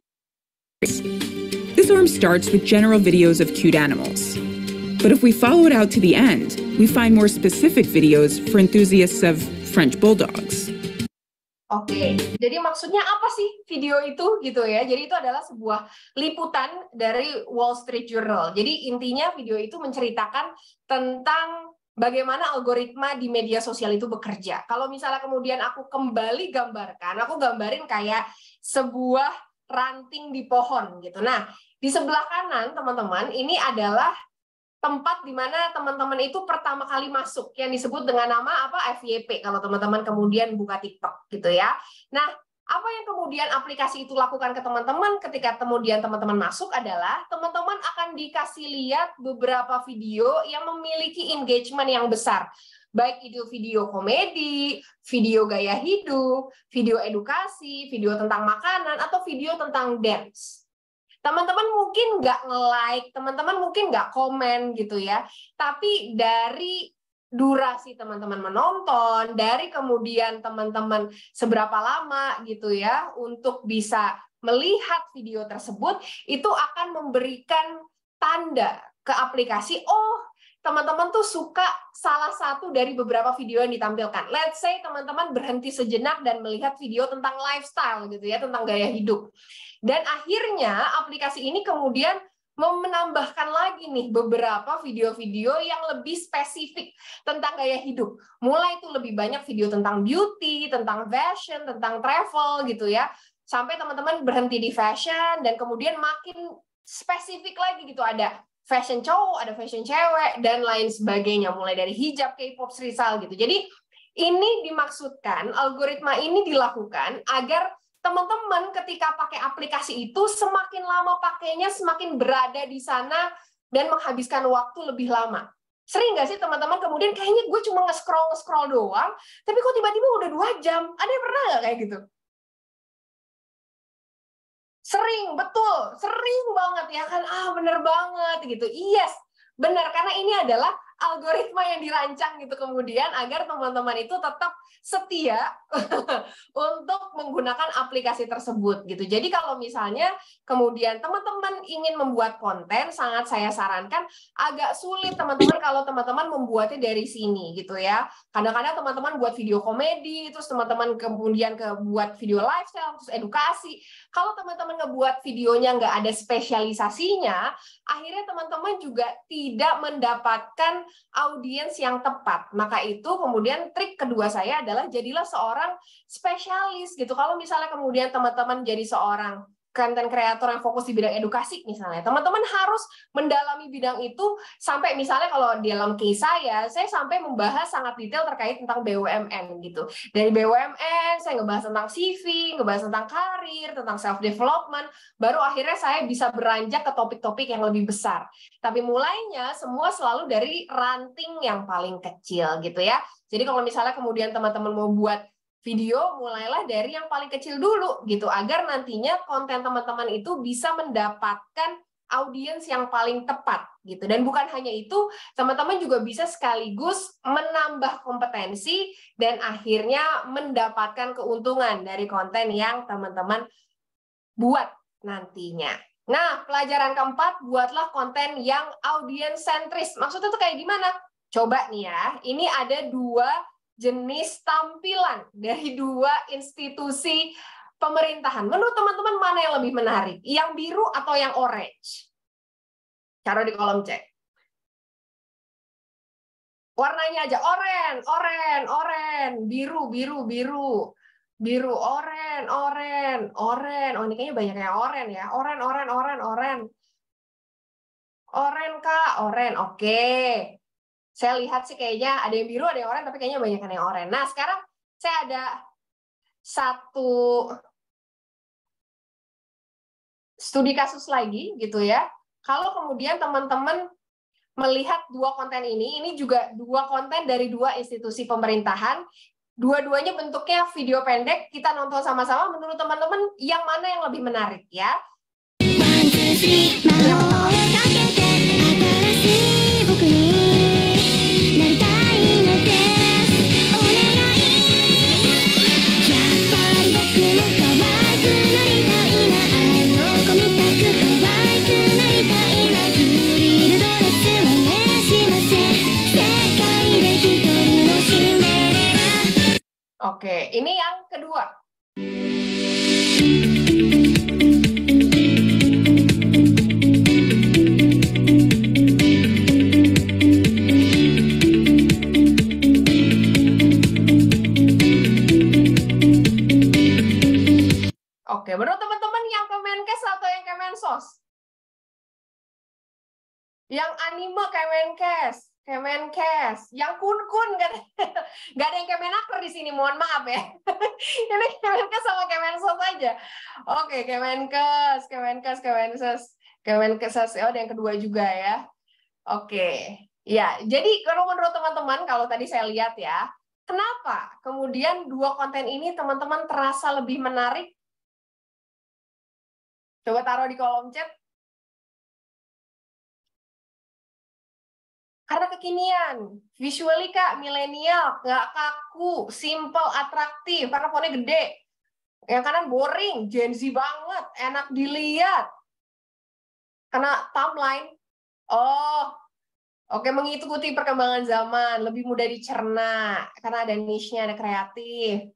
Speaker 5: This arm starts with general videos of cute animals. But if we follow it out to the end, we find more specific videos for enthusiasts of French bulldogs.
Speaker 4: Oke, jadi maksudnya apa sih video itu gitu ya? Jadi itu adalah sebuah liputan dari Wall Street Journal. Jadi intinya video itu menceritakan tentang bagaimana algoritma di media sosial itu bekerja. Kalau misalnya kemudian aku kembali gambarkan, aku gambarin kayak sebuah ranting di pohon gitu. Nah, di sebelah kanan teman-teman ini adalah tempat di mana teman-teman itu pertama kali masuk yang disebut dengan nama apa FYP kalau teman-teman kemudian buka TikTok gitu ya. Nah, apa yang kemudian aplikasi itu lakukan ke teman-teman ketika kemudian teman-teman masuk adalah teman-teman akan dikasih lihat beberapa video yang memiliki engagement yang besar. Baik itu video komedi, video gaya hidup, video edukasi, video tentang makanan, atau video tentang dance. Teman-teman mungkin nggak nge-like, teman-teman mungkin nggak komen gitu ya. Tapi dari durasi teman-teman menonton, dari kemudian teman-teman seberapa lama gitu ya untuk bisa melihat video tersebut, itu akan memberikan tanda ke aplikasi, oh teman-teman tuh suka salah satu dari beberapa video yang ditampilkan. Let's say teman-teman berhenti sejenak dan melihat video tentang lifestyle gitu ya, tentang gaya hidup. Dan akhirnya aplikasi ini kemudian menambahkan lagi nih beberapa video-video yang lebih spesifik tentang gaya hidup. Mulai itu lebih banyak video tentang beauty, tentang fashion, tentang travel gitu ya. Sampai teman-teman berhenti di fashion dan kemudian makin spesifik lagi gitu, ada fashion cowok, ada fashion cewek, dan lain sebagainya. Mulai dari hijab, K-pop, style gitu. Jadi ini dimaksudkan, algoritma ini dilakukan agar teman-teman ketika pakai aplikasi itu semakin lama pakainya, semakin berada di sana dan menghabiskan waktu lebih lama. Sering nggak sih teman-teman kemudian kayaknya gue cuma nge-scroll doang, tapi kok tiba-tiba udah 2 jam? Ada yang pernah nggak kayak gitu? Sering, betul. Sering banget ya kan? Bener banget gitu. Yes, benar. Karena ini adalah algoritma yang dirancang gitu kemudian agar teman-teman itu tetap setia untuk menggunakan aplikasi tersebut gitu. Jadi kalau misalnya kemudian teman-teman ingin membuat konten, sangat saya sarankan agak sulit teman-teman kalau teman-teman membuatnya dari sini gitu ya. Kadang-kadang teman-teman buat video komedi, terus teman-teman kemudian buat video lifestyle, terus edukasi. Kalau teman-teman ngebuat videonya nggak ada spesialisasinya, akhirnya teman-teman juga tidak mendapatkan audiens yang tepat. Maka itu kemudian trik kedua saya adalah jadilah seorang spesialis gitu. Kalau misalnya kemudian teman-teman jadi seorang content creator yang fokus di bidang edukasi misalnya, teman-teman harus mendalami bidang itu sampai misalnya kalau dalam case saya sampai membahas sangat detail terkait tentang BUMN gitu. Dari BUMN saya ngebahas tentang CV, ngebahas tentang karir, tentang self development, baru akhirnya saya bisa beranjak ke topik-topik yang lebih besar. Tapi mulainya semua selalu dari ranting yang paling kecil gitu ya. Jadi kalau misalnya kemudian teman-teman mau buat video, mulailah dari yang paling kecil dulu gitu agar nantinya konten teman-teman itu bisa mendapatkan audiens yang paling tepat gitu. Dan bukan hanya itu, teman-teman juga bisa sekaligus menambah kompetensi dan akhirnya mendapatkan keuntungan dari konten yang teman-teman buat nantinya. Nah, pelajaran keempat, buatlah konten yang audiens sentris. Maksudnya tuh kayak gimana? Coba nih ya, ini ada 2 jenis tampilan dari 2 institusi pemerintahan. Menurut teman-teman mana yang lebih menarik? Yang biru atau yang orange? Taruh di kolom chat. Warnanya aja, oranye, biru, oranye. Oh, ini kayaknya banyak yang oranye ya. Oranye. Oranye, Kak, oranye. Oke. Saya lihat sih kayaknya ada yang biru, ada yang oranye, tapi kayaknya banyak yang oranye. Nah, sekarang saya ada satu studi kasus lagi gitu ya. Kalau kemudian teman-teman melihat 2 konten ini juga 2 konten dari 2 institusi pemerintahan, dua-duanya bentuknya video pendek, kita nonton sama-sama. Menurut teman-teman yang mana yang lebih menarik ya? ini yang kedua. Oke, menurut teman-teman yang Kemenkes atau yang Kemensos? Yang anime Kemenkes, yang kun-kun nggak ada yang Kemenaker di sini, mohon maaf ya. Ini Kemenkes sama Kemensos aja. Oke, Kemenkes, oh, ada yang kedua juga ya. Oke, ya. Jadi kalau menurut teman-teman, kalau tadi saya lihat ya, kenapa kemudian dua konten ini teman-teman terasa lebih menarik? Coba taruh di kolom chat. Karena kekinian, visually Kak, milenial, nggak kaku, simple, atraktif, karena fontnya gede. Yang kanan boring, Gen Z banget, enak dilihat. Karena timeline, oke, mengikuti perkembangan zaman, lebih mudah dicerna, karena ada niche-nya, ada kreatif.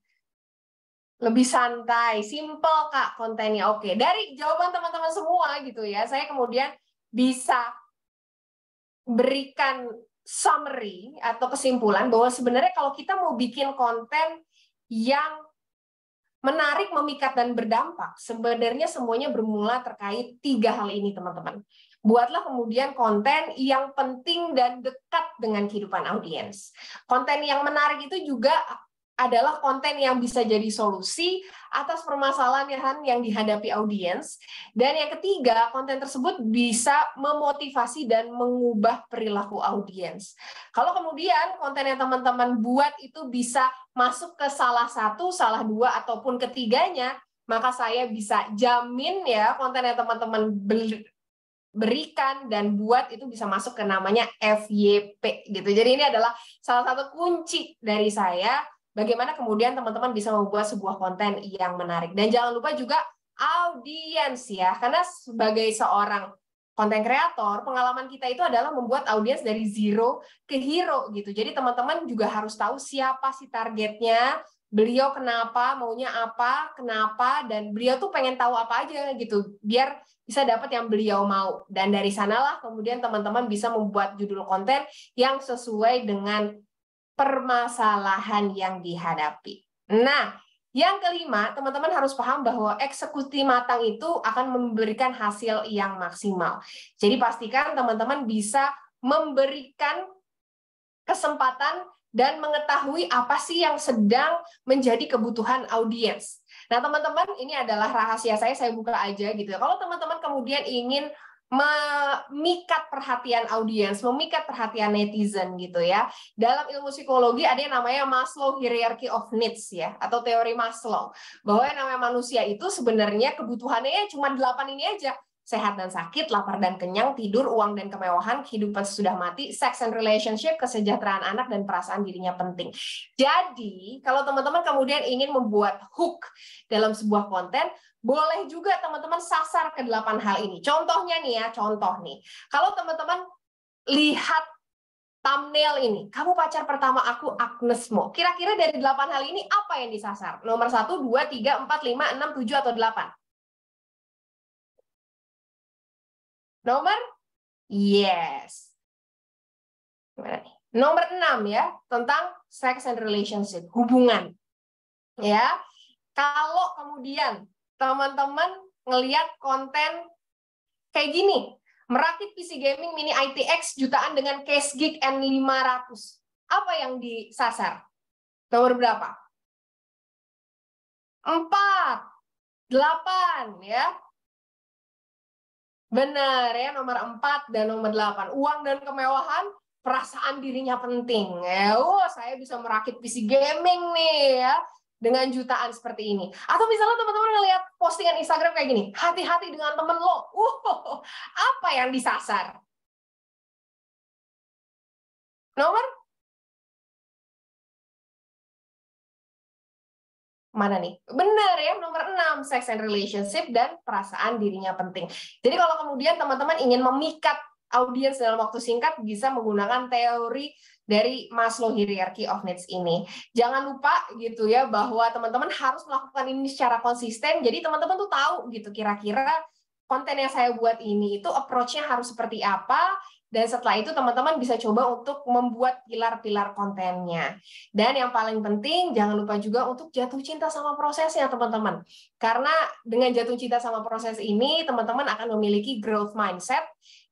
Speaker 4: Lebih santai, simple Kak kontennya. Oke, dari jawaban teman-teman semua gitu ya, saya kemudian bisa berikan summary atau kesimpulan bahwa sebenarnya kalau kita mau bikin konten yang menarik, memikat, dan berdampak, sebenarnya semuanya bermula terkait 3 hal ini, teman-teman. Buatlah kemudian konten yang penting dan dekat dengan kehidupan audiens. Konten yang menarik itu juga adalah konten yang bisa jadi solusi atas permasalahan yang dihadapi audiens. Dan yang ketiga, konten tersebut bisa memotivasi dan mengubah perilaku audiens. Kalau kemudian konten yang teman-teman buat itu bisa masuk ke salah satu, salah dua, ataupun ketiganya, maka saya bisa jamin ya konten yang teman-teman berikan dan buat itu bisa masuk ke namanya FYP gitu. Jadi ini adalah salah satu kunci dari saya bagaimana kemudian teman-teman bisa membuat sebuah konten yang menarik. Dan jangan lupa juga audiens ya, karena sebagai seorang konten kreator, pengalaman kita itu adalah membuat audiens dari zero ke hero gitu. Jadi teman-teman juga harus tahu siapa sih targetnya, beliau kenapa, maunya apa, kenapa, dan beliau tuh pengen tahu apa aja gitu, biar bisa dapat yang beliau mau. Dan dari sanalah kemudian teman-teman bisa membuat judul konten yang sesuai dengan permasalahan yang dihadapi. Nah, yang kelima, teman-teman harus paham bahwa eksekusi matang itu akan memberikan hasil yang maksimal. Jadi pastikan teman-teman bisa memberikan kesempatan dan mengetahui apa sih yang sedang menjadi kebutuhan audiens. Nah, teman-teman, ini adalah rahasia saya buka aja gitu ya. Kalau teman-teman kemudian ingin memikat perhatian audiens, memikat perhatian netizen gitu ya. Dalam ilmu psikologi ada yang namanya Maslow Hierarchy of Needs ya, atau teori Maslow. Bahwa yang namanya manusia itu sebenarnya kebutuhannya cuma 8 ini aja. Sehat dan sakit, lapar dan kenyang, tidur, uang dan kemewahan, kehidupan sesudah mati, sex and relationship, kesejahteraan anak, dan perasaan dirinya penting. Jadi, kalau teman-teman kemudian ingin membuat hook dalam sebuah konten, boleh juga teman-teman sasar ke 8 hal ini. Contohnya nih ya, contoh nih. Kalau teman-teman lihat thumbnail ini, kamu pacar pertama aku Agnes Mo. Kira-kira dari 8 hal ini apa yang disasar? Nomor 1, 2, 3, 4, 5, 6, 7, atau 8? Nomor? Yes. Nomor 6 ya, tentang sex and relationship, hubungan. Ya. Kalau kemudian teman-teman ngelihat konten kayak gini, merakit PC gaming mini ITX jutaan dengan case gig N500. Apa yang disasar? Nomor berapa? 4, 8 ya. Benar ya, nomor 4 dan nomor 8. Uang dan kemewahan, perasaan dirinya penting. Saya bisa merakit PC gaming nih ya, dengan jutaan seperti ini. Atau misalnya teman-teman ngelihat postingan Instagram kayak gini, hati-hati dengan temen lo. Apa yang disasar? Nomor? Mana nih? Benar ya, nomor 6, sex and relationship dan perasaan dirinya penting. Jadi kalau kemudian teman-teman ingin memikat audiens dalam waktu singkat, bisa menggunakan teori dari Maslow Hierarchy of Needs ini. Jangan lupa gitu ya bahwa teman-teman harus melakukan ini secara konsisten. Jadi teman-teman tuh tahu gitu kira-kira konten yang saya buat ini itu approach-nya harus seperti apa. Dan setelah itu teman-teman bisa coba untuk membuat pilar-pilar kontennya. Dan yang paling penting jangan lupa juga untuk jatuh cinta sama prosesnya teman-teman. Karena dengan jatuh cinta sama proses ini teman-teman akan memiliki growth mindset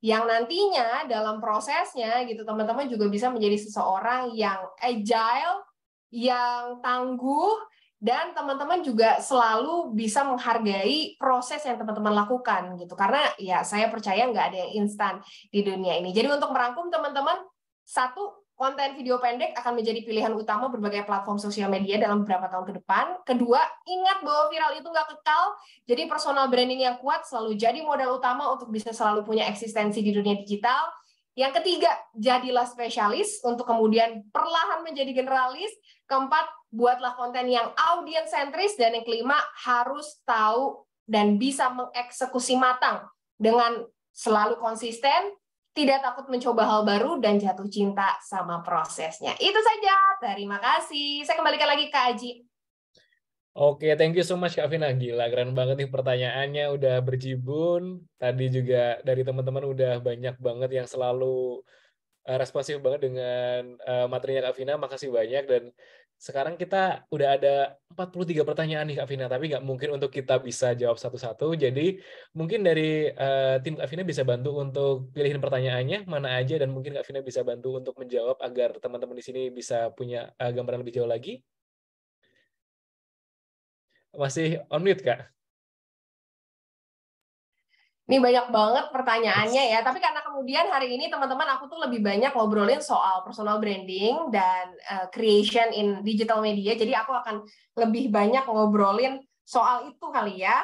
Speaker 4: yang nantinya dalam prosesnya gitu teman-teman juga bisa menjadi seseorang yang agile, yang tangguh, dan teman-teman juga selalu bisa menghargai proses yang teman-teman lakukan gitu. Karena ya saya percaya nggak ada yang instan di dunia ini. Jadi untuk merangkum teman-teman, satu, konten video pendek akan menjadi pilihan utama berbagai platform sosial media dalam beberapa tahun ke depan. Kedua, ingat bahwa viral itu nggak kekal. Jadi personal branding yang kuat selalu jadi modal utama untuk bisa selalu punya eksistensi di dunia digital. Yang ketiga, jadilah spesialis untuk kemudian perlahan menjadi generalis. Keempat, buatlah konten yang audiens sentris. Dan yang kelima, harus tahu dan bisa mengeksekusi matang dengan selalu konsisten, tidak takut mencoba hal baru, dan jatuh cinta sama prosesnya. Itu saja. Terima kasih. Saya kembalikan lagi ke Aji.
Speaker 1: Oke, thank you so much Kak Vina. Gila, keren banget nih pertanyaannya, udah berjibun. Tadi juga dari teman-teman udah banyak banget yang selalu responsif banget dengan materinya Kak Vina. Makasih banyak. Dan sekarang kita udah ada 43 pertanyaan nih Kak Vina, tapi nggak mungkin untuk kita bisa jawab satu-satu. Jadi mungkin dari tim Kak Vina bisa bantu untuk pilihin pertanyaannya mana aja, dan mungkin Kak Vina bisa bantu untuk menjawab agar teman-teman di sini bisa punya gambaran lebih jauh lagi. Masih on mute, Kak?
Speaker 4: Ini banyak banget pertanyaannya ya, tapi karena kemudian hari ini teman-teman aku tuh lebih banyak ngobrolin soal personal branding dan creation in digital media, jadi aku akan lebih banyak ngobrolin soal itu kali ya.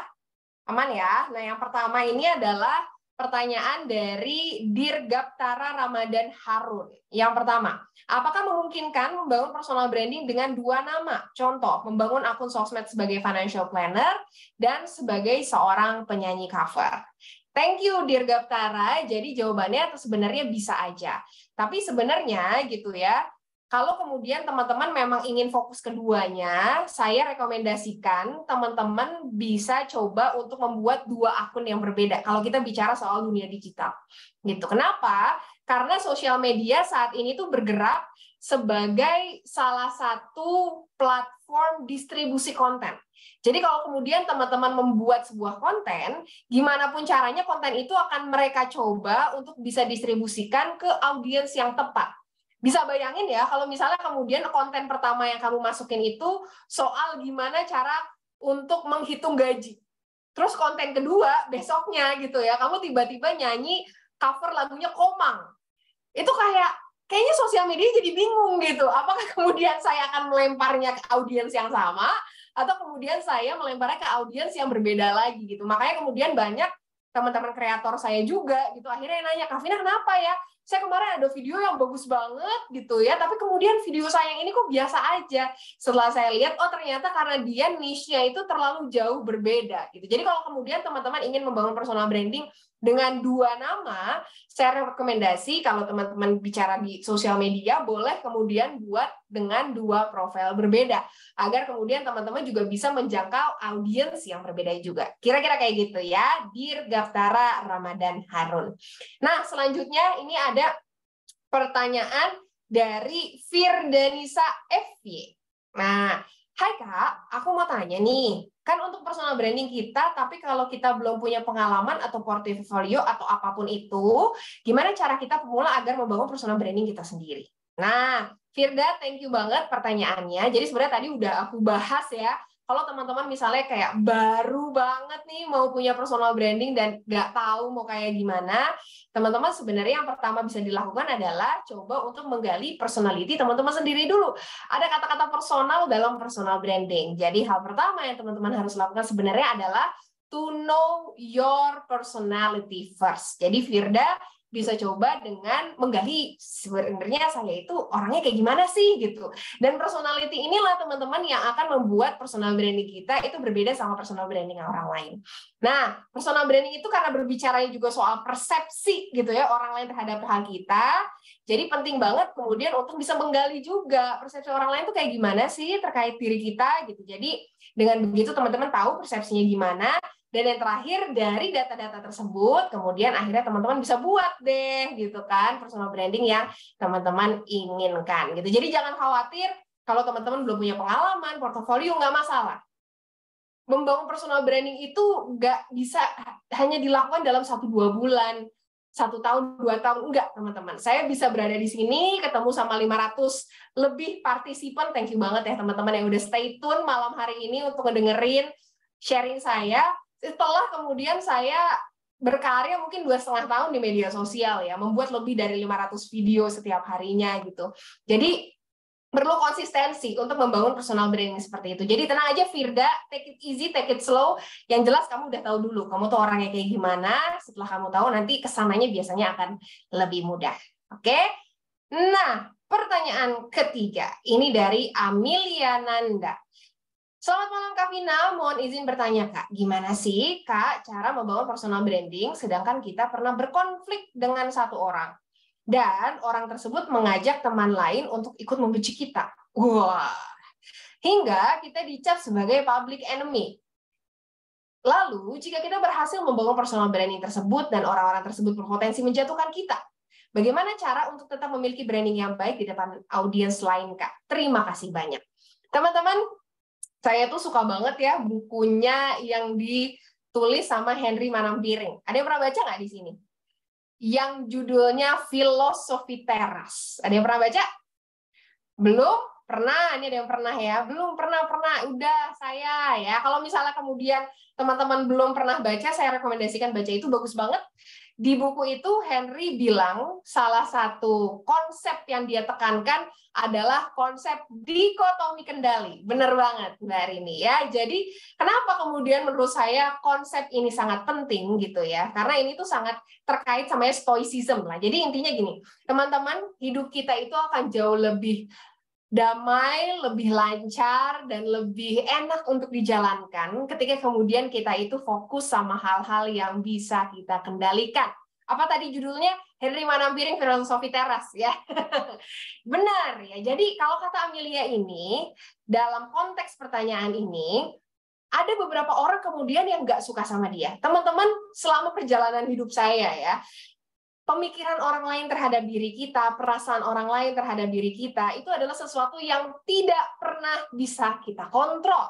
Speaker 4: Aman ya? Nah yang pertama ini adalah pertanyaan dari Dirgaptara Ramadan Harun. Yang pertama, apakah memungkinkan membangun personal branding dengan dua nama? Contoh, membangun akun sosmed sebagai financial planner dan sebagai seorang penyanyi cover. Thank you Dirgaptara. Jadi jawabannya sebenarnya bisa aja. Tapi sebenarnya gitu ya, kalau kemudian teman-teman memang ingin fokus keduanya, saya rekomendasikan teman-teman bisa coba untuk membuat dua akun yang berbeda. Kalau kita bicara soal dunia digital, gitu. Kenapa? Karena sosial media saat ini tuh bergerak sebagai salah satu platform distribusi konten. Jadi kalau kemudian teman-teman membuat sebuah konten, gimana pun caranya konten itu akan mereka coba untuk bisa distribusikan ke audiens yang tepat. Bisa bayangin ya, kalau misalnya kemudian konten pertama yang kamu masukin itu soal gimana cara untuk menghitung gaji. Terus konten kedua, besoknya gitu ya, kamu tiba-tiba nyanyi cover lagunya Komang. Itu kayaknya sosial media jadi bingung gitu. Apakah kemudian saya akan melemparnya ke audiens yang sama, atau kemudian saya melemparnya ke audiens yang berbeda lagi gitu. Makanya kemudian banyak teman-teman kreator saya juga gitu, akhirnya nanya, Kak Vina kenapa ya? Saya kemarin ada video yang bagus banget gitu ya, tapi kemudian video saya yang ini kok biasa aja. Setelah saya lihat, oh ternyata karena dia niche-nya itu terlalu jauh berbeda gitu. Jadi kalau kemudian teman-teman ingin membangun personal branding dengan dua nama, saya rekomendasi kalau teman-teman bicara di sosial media, boleh kemudian buat dengan dua profil berbeda, agar kemudian teman-teman juga bisa menjangkau audiens yang berbeda juga. Kira-kira kayak gitu ya, Dirgaptara Ramadan Harun. Nah, selanjutnya ini ada pertanyaan dari Firdanisa FY. Nah, hai Kak, aku mau tanya nih, kan untuk personal branding kita, tapi kalau kita belum punya pengalaman atau portfolio atau apapun itu, gimana cara kita pemula agar membangun personal branding kita sendiri? Nah, Firda, thank you banget pertanyaannya. Jadi sebenarnya tadi udah aku bahas ya, kalau teman-teman misalnya kayak baru banget nih mau punya personal branding dan nggak tahu mau kayak gimana, teman-teman sebenarnya yang pertama bisa dilakukan adalah coba untuk menggali personality teman-teman sendiri dulu. Ada kata-kata personal dalam personal branding. Jadi hal pertama yang teman-teman harus lakukan sebenarnya adalah to know your personality first. Jadi Firda bisa coba dengan menggali sebenarnya saya itu orangnya kayak gimana sih gitu. Dan personality inilah teman-teman yang akan membuat personal branding kita itu berbeda sama personal branding orang lain. Nah, personal branding itu karena berbicaranya juga soal persepsi gitu ya orang lain terhadap hal kita. Jadi penting banget kemudian untuk bisa menggali juga persepsi orang lain tuh kayak gimana sih terkait diri kita gitu. Jadi dengan begitu teman-teman tahu persepsinya gimana, dan yang terakhir dari data-data tersebut kemudian akhirnya teman-teman bisa buat deh gitu kan personal branding yang teman-teman inginkan gitu. Jadi jangan khawatir kalau teman-teman belum punya pengalaman, portofolio, nggak masalah. Membangun personal branding itu nggak bisa hanya dilakukan dalam 1-2 bulan, 1 tahun, 2 tahun, enggak teman-teman. Saya bisa berada di sini, ketemu sama 500 lebih partisipan, thank you banget ya teman-teman yang udah stay tune malam hari ini untuk ngedengerin sharing saya. Setelah kemudian saya berkarya mungkin 2,5 tahun di media sosial ya, membuat lebih dari 500 video setiap harinya gitu. Jadi perlu konsistensi untuk membangun personal branding seperti itu. Jadi tenang aja Firda, take it easy, take it slow. Yang jelas kamu udah tahu dulu, kamu tuh orangnya kayak gimana. Setelah kamu tahu, nanti kesananya biasanya akan lebih mudah. Oke? Nah, pertanyaan ketiga. Ini dari Amelia Nanda. Selamat malam Kak Vina, mohon izin bertanya Kak, gimana sih Kak cara membangun personal branding sedangkan kita pernah berkonflik dengan satu orang? Dan orang tersebut mengajak teman lain untuk ikut membenci kita. Wah, hingga kita dicap sebagai public enemy. Lalu, jika kita berhasil membangun personal branding tersebut dan orang-orang tersebut berpotensi menjatuhkan kita, bagaimana cara untuk tetap memiliki branding yang baik di depan audiens lain, Kak? Terima kasih banyak. Teman-teman, saya tuh suka banget ya bukunya yang ditulis sama Henry Manampiring. Ada yang pernah baca nggak di sini? Yang judulnya Filosofi Teras. Ada yang pernah baca? Belum? Pernah? Ini ada yang pernah ya? Belum pernah. Udah saya ya. Kalau misalnya kemudian teman-teman belum pernah baca, saya rekomendasikan baca itu, bagus banget. Di buku itu Henry bilang salah satu konsep yang dia tekankan adalah konsep dikotomi kendali. Bener banget Mbak Rini ya. Jadi kenapa kemudian menurut saya konsep ini sangat penting gitu ya. Karena ini tuh sangat terkait sama stoicism lah. Jadi intinya gini, teman-teman, hidup kita itu akan jauh lebih damai, lebih lancar, dan lebih enak untuk dijalankan ketika kemudian kita itu fokus sama hal-hal yang bisa kita kendalikan. Apa tadi judulnya? Henry Manampiring Filosofi Teras ya. Benar ya. Jadi kalau kata Amelia ini, dalam konteks pertanyaan ini, ada beberapa orang kemudian yang nggak suka sama dia. Teman-teman, selama perjalanan hidup saya ya, pemikiran orang lain terhadap diri kita, perasaan orang lain terhadap diri kita, itu adalah sesuatu yang tidak pernah bisa kita kontrol.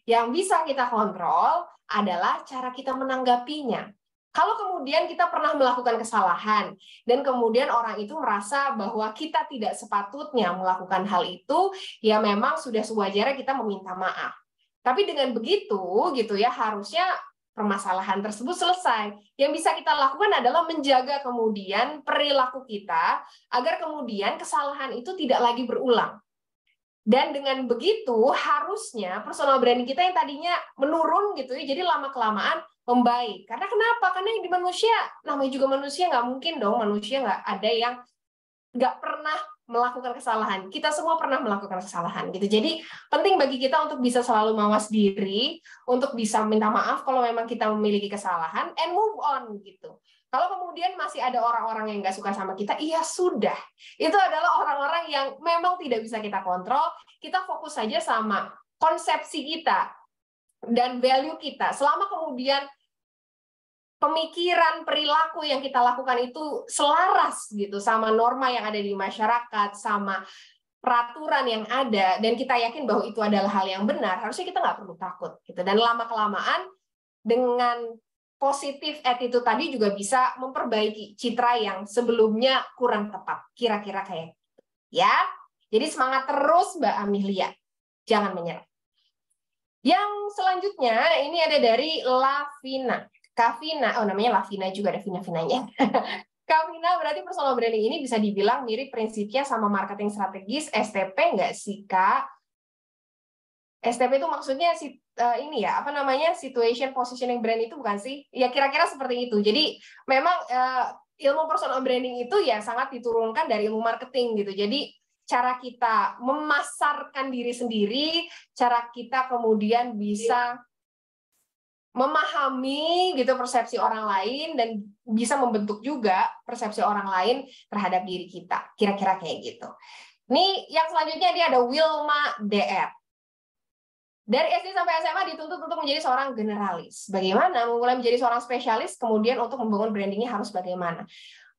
Speaker 4: Yang bisa kita kontrol adalah cara kita menanggapinya. Kalau kemudian kita pernah melakukan kesalahan, dan kemudian orang itu merasa bahwa kita tidak sepatutnya melakukan hal itu, ya memang sudah sewajarnya kita meminta maaf. Tapi dengan begitu, gitu ya, harusnya permasalahan tersebut selesai. Yang bisa kita lakukan adalah menjaga kemudian perilaku kita agar kemudian kesalahan itu tidak lagi berulang. Dan dengan begitu harusnya personal branding kita yang tadinya menurun gitu ya, jadi lama-kelamaan membaik. Karena kenapa? Karena yang di manusia, namanya juga manusia, nggak mungkin dong manusia nggak ada yang nggak pernah melakukan kesalahan. Kita semua pernah melakukan kesalahan gitu. Jadi penting bagi kita untuk bisa selalu mawas diri, untuk bisa minta maaf kalau memang kita memiliki kesalahan, and move on gitu. Kalau kemudian masih ada orang-orang yang nggak suka sama kita, iya sudah. Itu adalah orang-orang yang memang tidak bisa kita kontrol. Kita fokus saja sama konsepsi kita dan value kita. Selama kemudian pemikiran, perilaku yang kita lakukan itu selaras gitu sama norma yang ada di masyarakat, sama peraturan yang ada, dan kita yakin bahwa itu adalah hal yang benar, harusnya kita nggak perlu takut gitu. Dan lama-kelamaan dengan positif attitude tadi juga bisa memperbaiki citra yang sebelumnya kurang tepat, kira-kira kayak gitu. Ya. Jadi semangat terus Mbak Amelia, jangan menyerah. Yang selanjutnya ini ada dari Lavina. Kavina, oh namanya Lavina juga, ada Vina-Vinanya. Kavina, berarti personal branding ini bisa dibilang mirip prinsipnya sama marketing strategis, STP nggak sih, Kak? STP itu maksudnya ini ya, apa namanya, situation positioning brand itu bukan sih? Ya kira-kira seperti itu. Jadi memang ilmu personal branding itu ya sangat diturunkan dari ilmu marketing gitu. Jadi cara kita memasarkan diri sendiri, cara kita kemudian bisa memahami gitu persepsi orang lain dan bisa membentuk juga persepsi orang lain terhadap diri kita. Kira-kira kayak gitu. Nih yang selanjutnya dia ada Wilma DR. Dari SD sampai SMA dituntut untuk menjadi seorang generalis. Bagaimana memulai menjadi seorang spesialis, kemudian untuk membangun brandingnya harus bagaimana?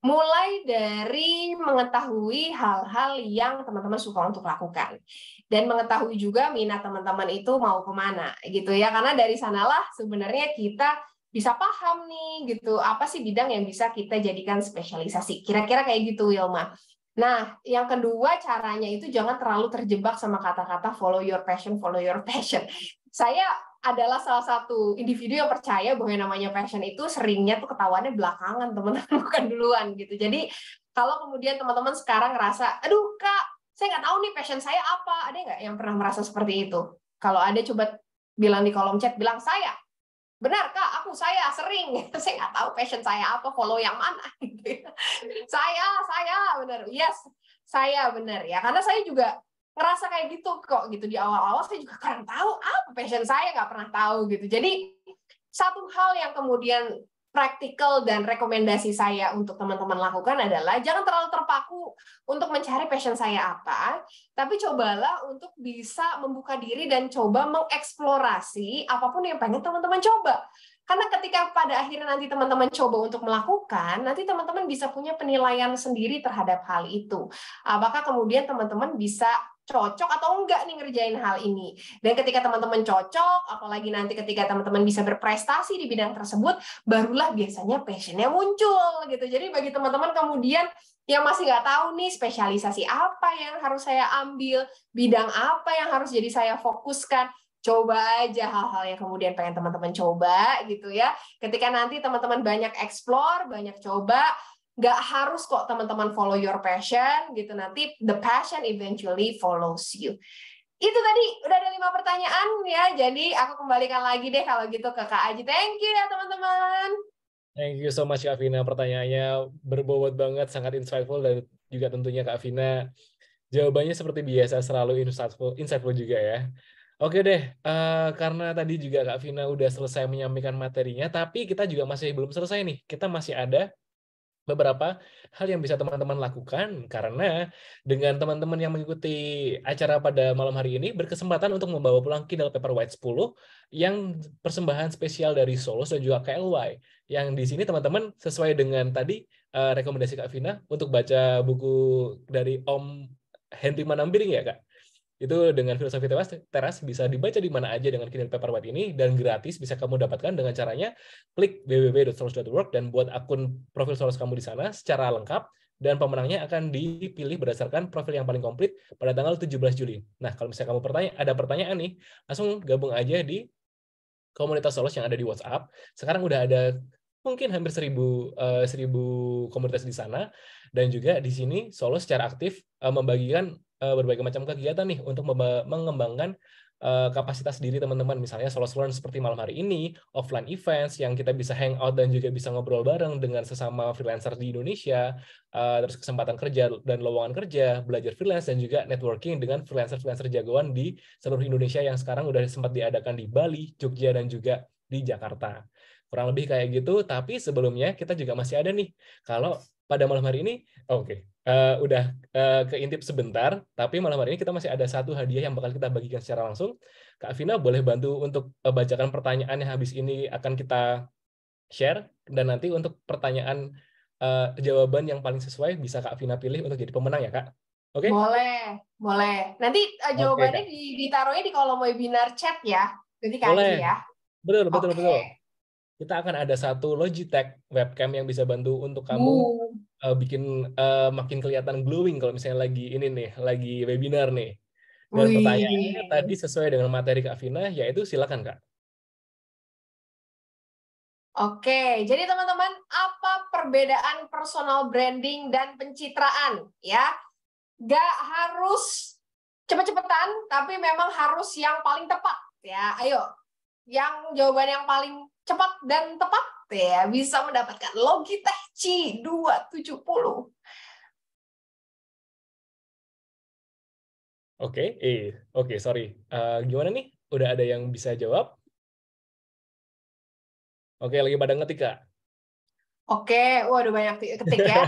Speaker 4: Mulai dari mengetahui hal-hal yang teman-teman suka untuk lakukan. Dan mengetahui juga minat teman-teman itu mau kemana. Gitu ya, karena dari sanalah sebenarnya kita bisa paham nih, gitu apa sih bidang yang bisa kita jadikan spesialisasi. Kira-kira kayak gitu, Wilma. Nah, yang kedua caranya itu jangan terlalu terjebak sama kata-kata follow your passion, follow your passion. Saya adalah salah satu individu yang percaya bahwa yang namanya passion itu seringnya tuh ketahuannya belakangan, teman-teman, bukan duluan gitu. Jadi kalau kemudian teman-teman sekarang ngerasa, aduh Kak, saya nggak tahu nih passion saya apa. Ada nggak yang pernah merasa seperti itu? Kalau ada coba bilang di kolom chat, bilang saya. Benar Kak, saya sering, saya nggak tahu passion saya apa, follow yang mana. Saya benar, yes, saya benar ya, karena saya juga ngerasa kayak gitu kok gitu di awal-awal saya juga kurang tahu apa passion saya, nggak pernah tahu gitu. Jadi satu hal yang kemudian praktikal dan rekomendasi saya untuk teman-teman lakukan adalah jangan terlalu terpaku untuk mencari passion saya apa, tapi cobalah untuk bisa membuka diri dan coba mengeksplorasi apapun yang pengen teman-teman coba. Karena ketika pada akhirnya nanti teman-teman coba untuk melakukan, nanti teman-teman bisa punya penilaian sendiri terhadap hal itu. Apakah kemudian teman-teman bisa cocok atau enggak nih ngerjain hal ini. Dan ketika teman-teman cocok, apalagi nanti ketika teman-teman bisa berprestasi di bidang tersebut, barulah biasanya passion-nya muncul gitu. Jadi bagi teman-teman kemudian yang masih nggak tahu nih spesialisasi apa yang harus saya ambil, bidang apa yang harus jadi saya fokuskan, coba aja hal-hal yang kemudian pengen teman-teman coba gitu ya. Ketika nanti teman-teman banyak explore, banyak coba, nggak harus kok teman-teman follow your passion gitu, nanti the passion eventually follows you. Itu tadi udah ada 5 pertanyaan ya, jadi aku kembalikan lagi deh kalau gitu ke Kak Aji. Thank you ya teman-teman.
Speaker 1: Thank you so much Kak Vina, pertanyaannya berbobot banget, sangat insightful, dan juga tentunya Kak Vina jawabannya seperti biasa selalu insightful juga ya. Oke deh, karena tadi juga Kak Vina udah selesai menyampaikan materinya, tapi kita juga masih belum selesai nih, kita masih ada beberapa hal yang bisa teman-teman lakukan, karena dengan teman-teman yang mengikuti acara pada malam hari ini berkesempatan untuk membawa pulang Kindle Paperwhite 10 yang persembahan spesial dari Solos dan juga KLY, yang di sini teman-teman sesuai dengan tadi rekomendasi Kak Vina untuk baca buku dari Om Henry Manambiring ya Kak. Itu dengan filosofi teras bisa dibaca di mana aja dengan Kindle Paperwhite ini, dan gratis bisa kamu dapatkan dengan caranya klik www.solos.org dan buat akun profil Solos kamu di sana secara lengkap, dan pemenangnya akan dipilih berdasarkan profil yang paling komplit pada tanggal 17 Juli. Nah, kalau misalnya kamu ada pertanyaan nih, langsung gabung aja di komunitas Solos yang ada di WhatsApp. Sekarang udah ada mungkin hampir 1000 komunitas di sana, dan juga di sini Solos secara aktif membagikan berbagai macam kegiatan nih untuk mengembangkan kapasitas diri teman-teman, misalnya Solos Learn seperti malam hari ini, offline events yang kita bisa hangout dan juga bisa ngobrol bareng dengan sesama freelancer di Indonesia, terus kesempatan kerja dan lowongan kerja, belajar freelance, dan juga networking dengan freelancer-freelancer jagoan di seluruh Indonesia yang sekarang udah sempat diadakan di Bali, Jogja, dan juga di Jakarta. Kurang lebih kayak gitu, tapi sebelumnya kita juga masih ada nih, kalau pada malam hari ini, udah keintip sebentar, tapi malam hari ini kita masih ada satu hadiah yang bakal kita bagikan secara langsung. Kak Vina boleh bantu untuk bacakan pertanyaan yang habis ini akan kita share, dan nanti untuk pertanyaan jawaban yang paling sesuai bisa Kak Vina pilih untuk jadi pemenang ya Kak. Oke?
Speaker 4: Boleh. Nanti jawabannya ditaruhnya di kolom webinar chat ya. Nanti Kak Aji ya.
Speaker 1: Betul. Kita akan ada satu Logitech webcam yang bisa bantu untuk kamu bikin makin kelihatan glowing kalau misalnya lagi ini nih, lagi webinar nih. Dan pertanyaannya tadi sesuai dengan materi Kak Vina, yaitu silakan Kak.
Speaker 4: Oke, jadi teman-teman, apa perbedaan personal branding dan pencitraan ya? Gak harus cepet-cepetan, tapi memang harus yang paling tepat ya. Ayo, yang jawaban yang paling cepat dan tepat ya bisa mendapatkan Logitech G 270.
Speaker 1: Oke, sorry. Gimana nih? Udah ada yang bisa jawab? Oke, lagi pada ngetik, Kak?
Speaker 4: Oke, waduh banyak ketik ya.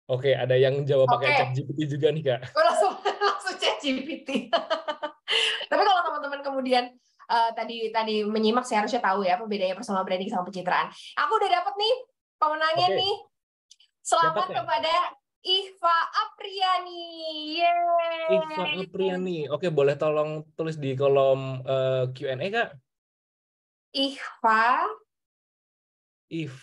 Speaker 1: Oke, ada yang jawab pakai
Speaker 4: Oke.
Speaker 1: ChatGPT juga nih, Kak.
Speaker 4: Gue langsung ChatGPT. Tapi kalau teman-teman kemudian tadi menyimak, saya harusnya tahu ya apa bedanya personal branding sama pencitraan. Aku udah dapat nih pemenangnya nih. Selamat kepada Iva Apriani. Yeay.
Speaker 1: Iva Apriani. Oke, boleh tolong tulis di kolom Q&A, Kak?
Speaker 4: Iva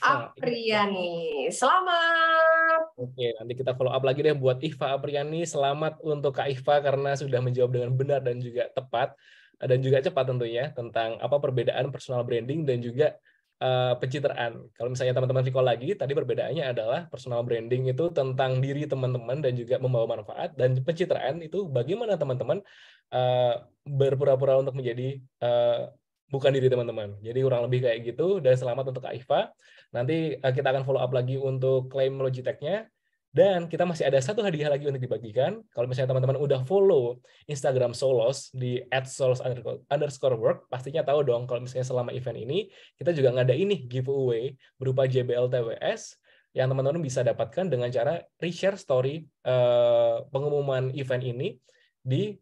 Speaker 4: Apriani. Selamat.
Speaker 1: Oke, nanti kita follow up lagi deh buat Iva Apriani. Selamat untuk Kak Iva karena sudah menjawab dengan benar dan juga tepat dan juga cepat tentunya tentang apa perbedaan personal branding dan juga pencitraan. Kalau misalnya teman-teman recall lagi, tadi perbedaannya adalah personal branding itu tentang diri teman-teman dan juga membawa manfaat, dan pencitraan itu bagaimana teman-teman berpura-pura untuk menjadi bukan diri teman-teman. Jadi kurang lebih kayak gitu, dan selamat untuk Kak Iva. Nanti kita akan follow up lagi untuk klaim Logitech-nya. Dan kita masih ada satu hadiah lagi untuk dibagikan. Kalau misalnya teman-teman udah follow Instagram Solos di @solos_work, pastinya tahu dong kalau misalnya selama event ini, kita juga ngadain nih giveaway berupa JBL TWS yang teman-teman bisa dapatkan dengan cara reshare story pengumuman event ini di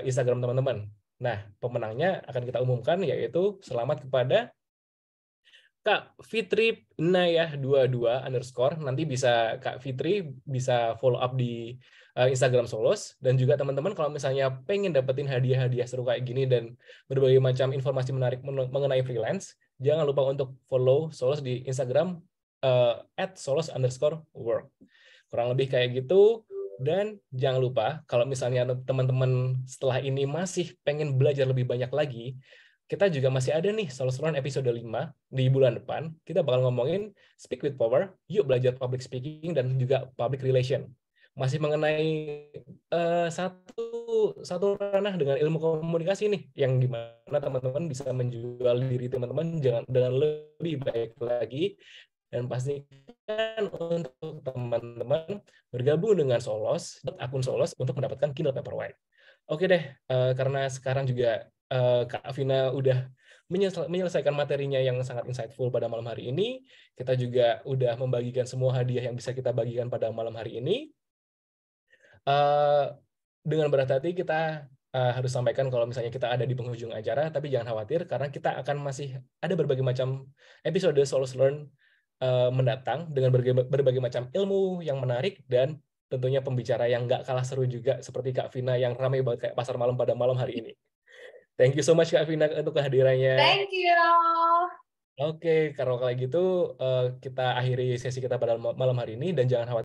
Speaker 1: Instagram teman-teman. Nah, pemenangnya akan kita umumkan, yaitu selamat kepada Kak Fitri Nayah 22_. Nanti bisa Kak Fitri bisa follow up di Instagram Solos, dan juga teman-teman kalau misalnya pengen dapetin hadiah-hadiah seru kayak gini dan berbagai macam informasi menarik mengenai freelance, jangan lupa untuk follow Solos di Instagram @solos_work. Kurang lebih kayak gitu. Dan jangan lupa kalau misalnya teman-teman setelah ini masih pengen belajar lebih banyak lagi, kita juga masih ada nih Solos Learn episode 5 di bulan depan. Kita bakal ngomongin Speak with Power, yuk belajar public speaking dan juga public relation. Masih mengenai satu ranah dengan ilmu komunikasi nih, yang dimana teman-teman bisa menjual diri teman-teman dengan lebih baik lagi. Dan pastikan untuk teman-teman bergabung dengan Solos, akun Solos untuk mendapatkan Kindle Paperwhite. Oke deh, karena sekarang juga Kak Vina udah menyelesaikan materinya yang sangat insightful pada malam hari ini. Kita juga udah membagikan semua hadiah yang bisa kita bagikan pada malam hari ini. Dengan berat hati kita harus sampaikan kalau misalnya kita ada di penghujung acara, tapi jangan khawatir karena kita akan masih ada berbagai macam episode Solos Learn mendatang dengan berbagai macam ilmu yang menarik dan tentunya pembicara yang nggak kalah seru juga seperti Kak Vina yang ramai banget kayak pasar malam pada malam hari ini. Thank you so much Kak Vina untuk kehadirannya.
Speaker 4: Thank you.
Speaker 1: Oke, kalau kayak gitu kita akhiri sesi kita pada malam hari ini, dan jangan khawatir